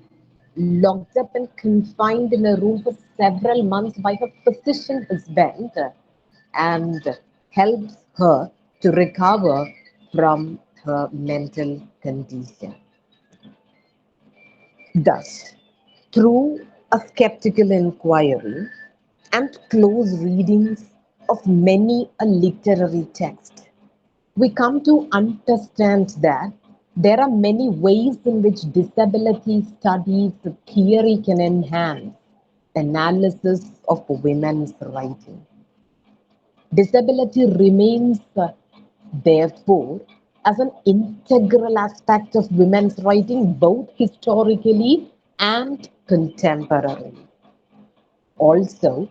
locked up and confined in a room for several months by her physician husband and helps her to recover from her mental condition. Thus, through a skeptical inquiry and close readings of many a literary text, we come to understand that there are many ways in which disability studies theory can enhance analysis of women's writing. Disability remains, therefore, as an integral aspect of women's writing, both historically and contemporarily. Also,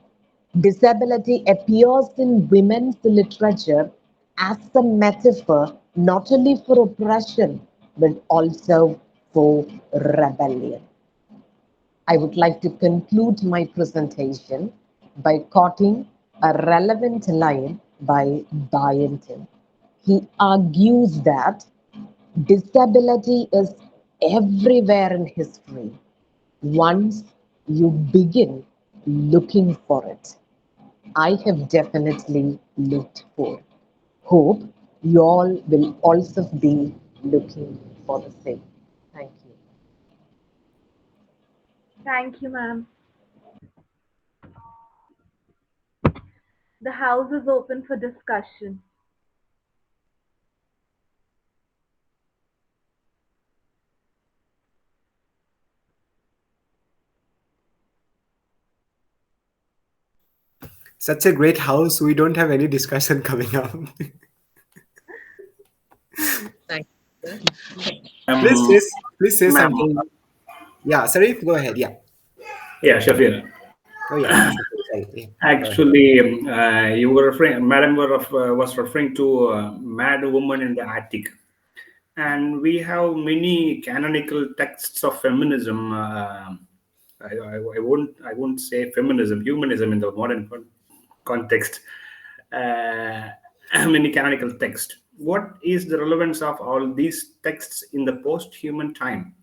disability appears in women's literature as a metaphor not only for oppression but also for rebellion. I would like to conclude my presentation by quoting a relevant line by Byington. He argues that disability is everywhere in history once you begin looking for it. I have definitely looked for. Hope you all will also be looking for the same. Thank you. Thank you, ma'am. The house is open for discussion. Such a great house. We don't have any discussion coming up. Thank you. please, Um, say, please say Ma'am, something. Yeah, sorry. Go ahead. Yeah. yeah, Shafeer. Oh, yeah. Sorry. Yeah. Go ahead. Actually, you were referring, Madam was referring to Mad Woman in the Attic. And we have many canonical texts of feminism. I won't say feminism, humanism in the modern context. Uh, many canonical texts. What is the relevance of all these texts in the post-human time?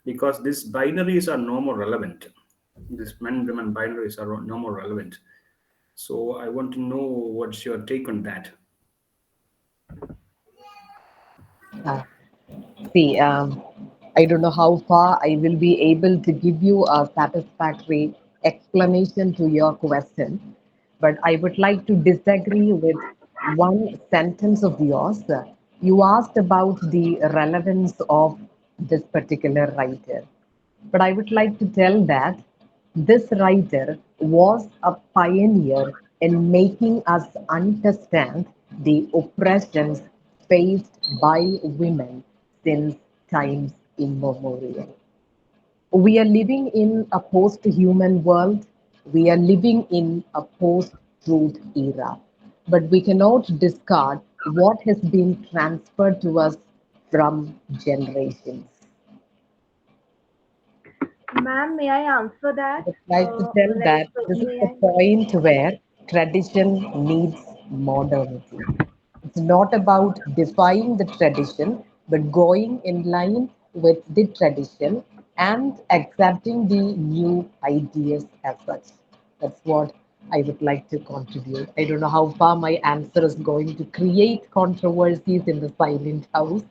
Because these binaries are no more relevant. These men-women binaries are no more relevant. So I want to know what's your take on that. Uh, See, I don't know how far I will be able to give you a satisfactory explanation to your question, but I would like to disagree with one sentence of yours. You asked about the relevance of this particular writer. But I would like to tell that this writer was a pioneer in making us understand the oppressions faced by women since times immemorial. We are living in a post human world, we are living in a post truth era, but we cannot discard what has been transferred to us from generations. Ma'am, may I answer that? Would like to tell Like, that this is may the I? point where tradition meets modernity. It's not about defying the tradition, but going in line with the tradition and accepting the new ideas as such. That's what I would like to contribute. I don't know how far my answer is going to create controversies in the silent house,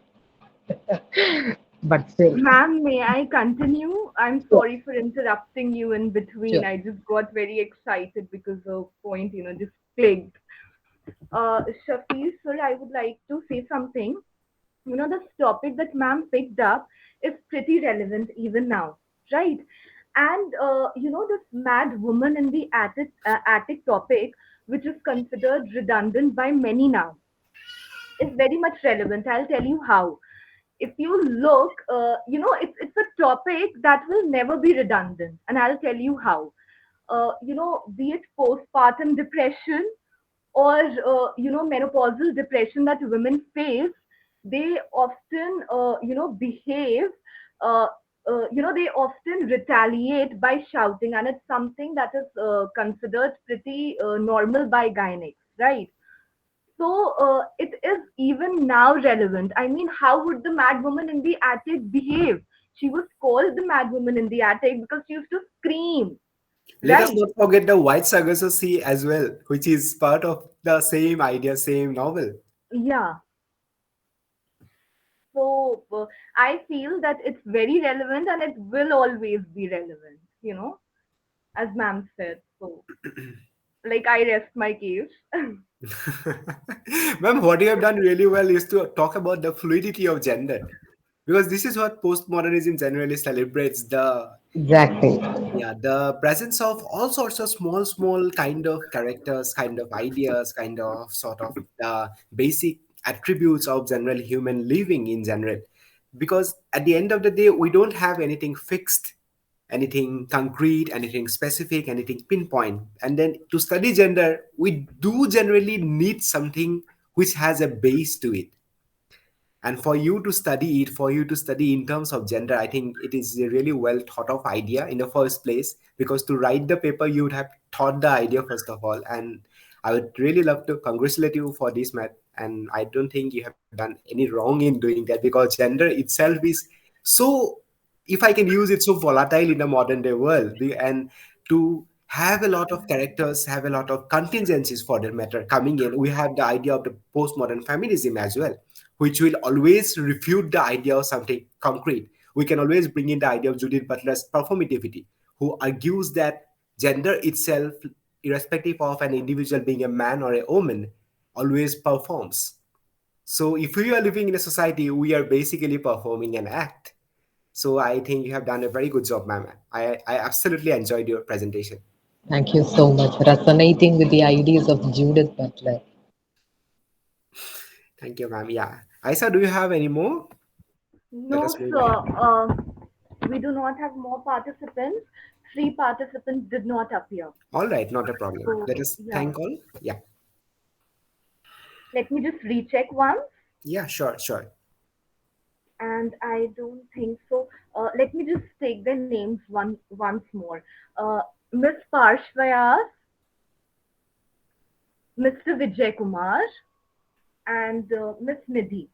but still, Ma'am, may I continue? I'm sure, sorry for interrupting you in between. sure. I just got very excited because the point, just clicked. Shafeer, sir, I would like to say something. This topic that ma'am picked up is pretty relevant even now, right? And this mad woman in the attic topic, which is considered redundant by many now, is very much relevant. I'll tell you how. If you look, it's a topic that will never be redundant, and I'll tell you how. Be it postpartum depression or menopausal depression that women face, they often behave. Uh, they often retaliate by shouting, and it's something that is considered pretty normal by gynecologists, right? So it is even now relevant. I mean, how would the mad woman in the attic behave? She was called the mad woman in the attic because she used to scream, Let us right? not forget the White Sargasso Sea as well, which is part of the same idea, same novel. Yeah. So I feel that it's very relevant and it will always be relevant, as ma'am said. So, like, I rest my case. Ma'am, what you have done really well is to talk about the fluidity of gender, because this is what postmodernism generally celebrates, the Exactly. yeah, the presence of all sorts of small kind of characters, kind of ideas, kind of sort of the basic attributes of general human living in general. Because at the end of the day, we don't have anything fixed, anything concrete, anything specific, anything pinpoint. And then to study gender, we do generally need something which has a base to it. And for you to study it, for you to study in terms of gender, I think it is a really well thought of idea in the first place, because to write the paper you would have thought the idea first of all. And I would really love to congratulate you for this, Matt. And I don't think you have done any wrong in doing that, because gender itself is so, if I can use it, so volatile in the modern day world. And to have a lot of characters, have a lot of contingencies for that matter coming in, we have the idea of the postmodern feminism as well, which will always refute the idea of something concrete. We can always bring in the idea of Judith Butler's performativity, who argues that gender itself, irrespective of an individual being a man or a woman, always performs. So if we are living in a society, we are basically performing an act. So I think you have done a very good job, ma'am. I absolutely enjoyed your presentation. Thank you so much. Resonating with the ideas of Judith Butler. Thank you, ma'am. Yeah. Aisa, do you have any more? Let No, us move ahead. sir. We do not have more participants. Three participants did not appear. All right, not a problem. So, Let us yeah. thank all. Yeah. Let me just recheck once. Yeah, sure, sure. And I don't think so. Let me just take the names once more. Miss Parshvayas, Mr. Vijay Kumar, and Miss Nidhi.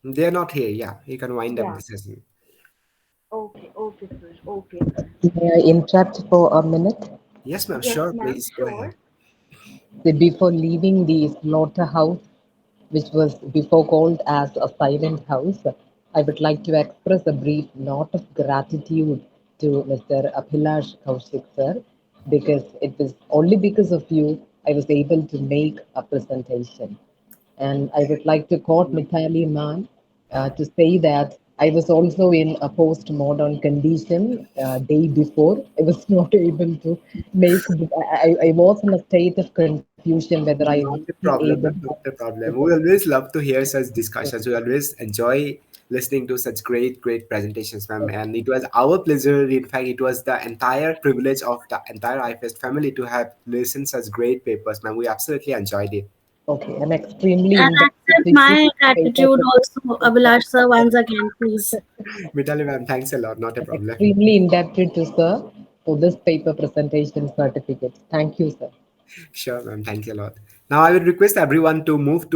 They're not here. Yeah, you can wind up Yeah. the session. Okay. Okay, sir. Okay. May I interrupt for a minute? Yes, ma'am. Yes, Sure, ma'am. please go ahead. Sure. Before leaving the slaughterhouse, which was before called as a silent house, I would like to express a brief note of gratitude to Mr. Abhilash Kaushik sir, because it was only because of you I was able to make a presentation. And I would like to quote Mithali Man to say that I was also in a post-modern condition day before. I was not able to make. I was in a state of confusion whether I would Not be a able problem, to ma'am. Not a problem. We always love to hear such discussions. We always enjoy listening to such great presentations, ma'am. And it was our pleasure. In fact, it was the entire privilege of the entire IFEST family to have listened such great papers, ma'am. We absolutely enjoyed it. Okay, I'm extremely And indebted accept to you, my paper gratitude also, Abhilash sir, once again, please. Mitali, ma'am, thanks a lot. Not a I'm problem. extremely indebted to sir for this paper presentation certificate. Thank you, sir. Sure, ma'am. Thank you a lot. Now, I will request everyone to move to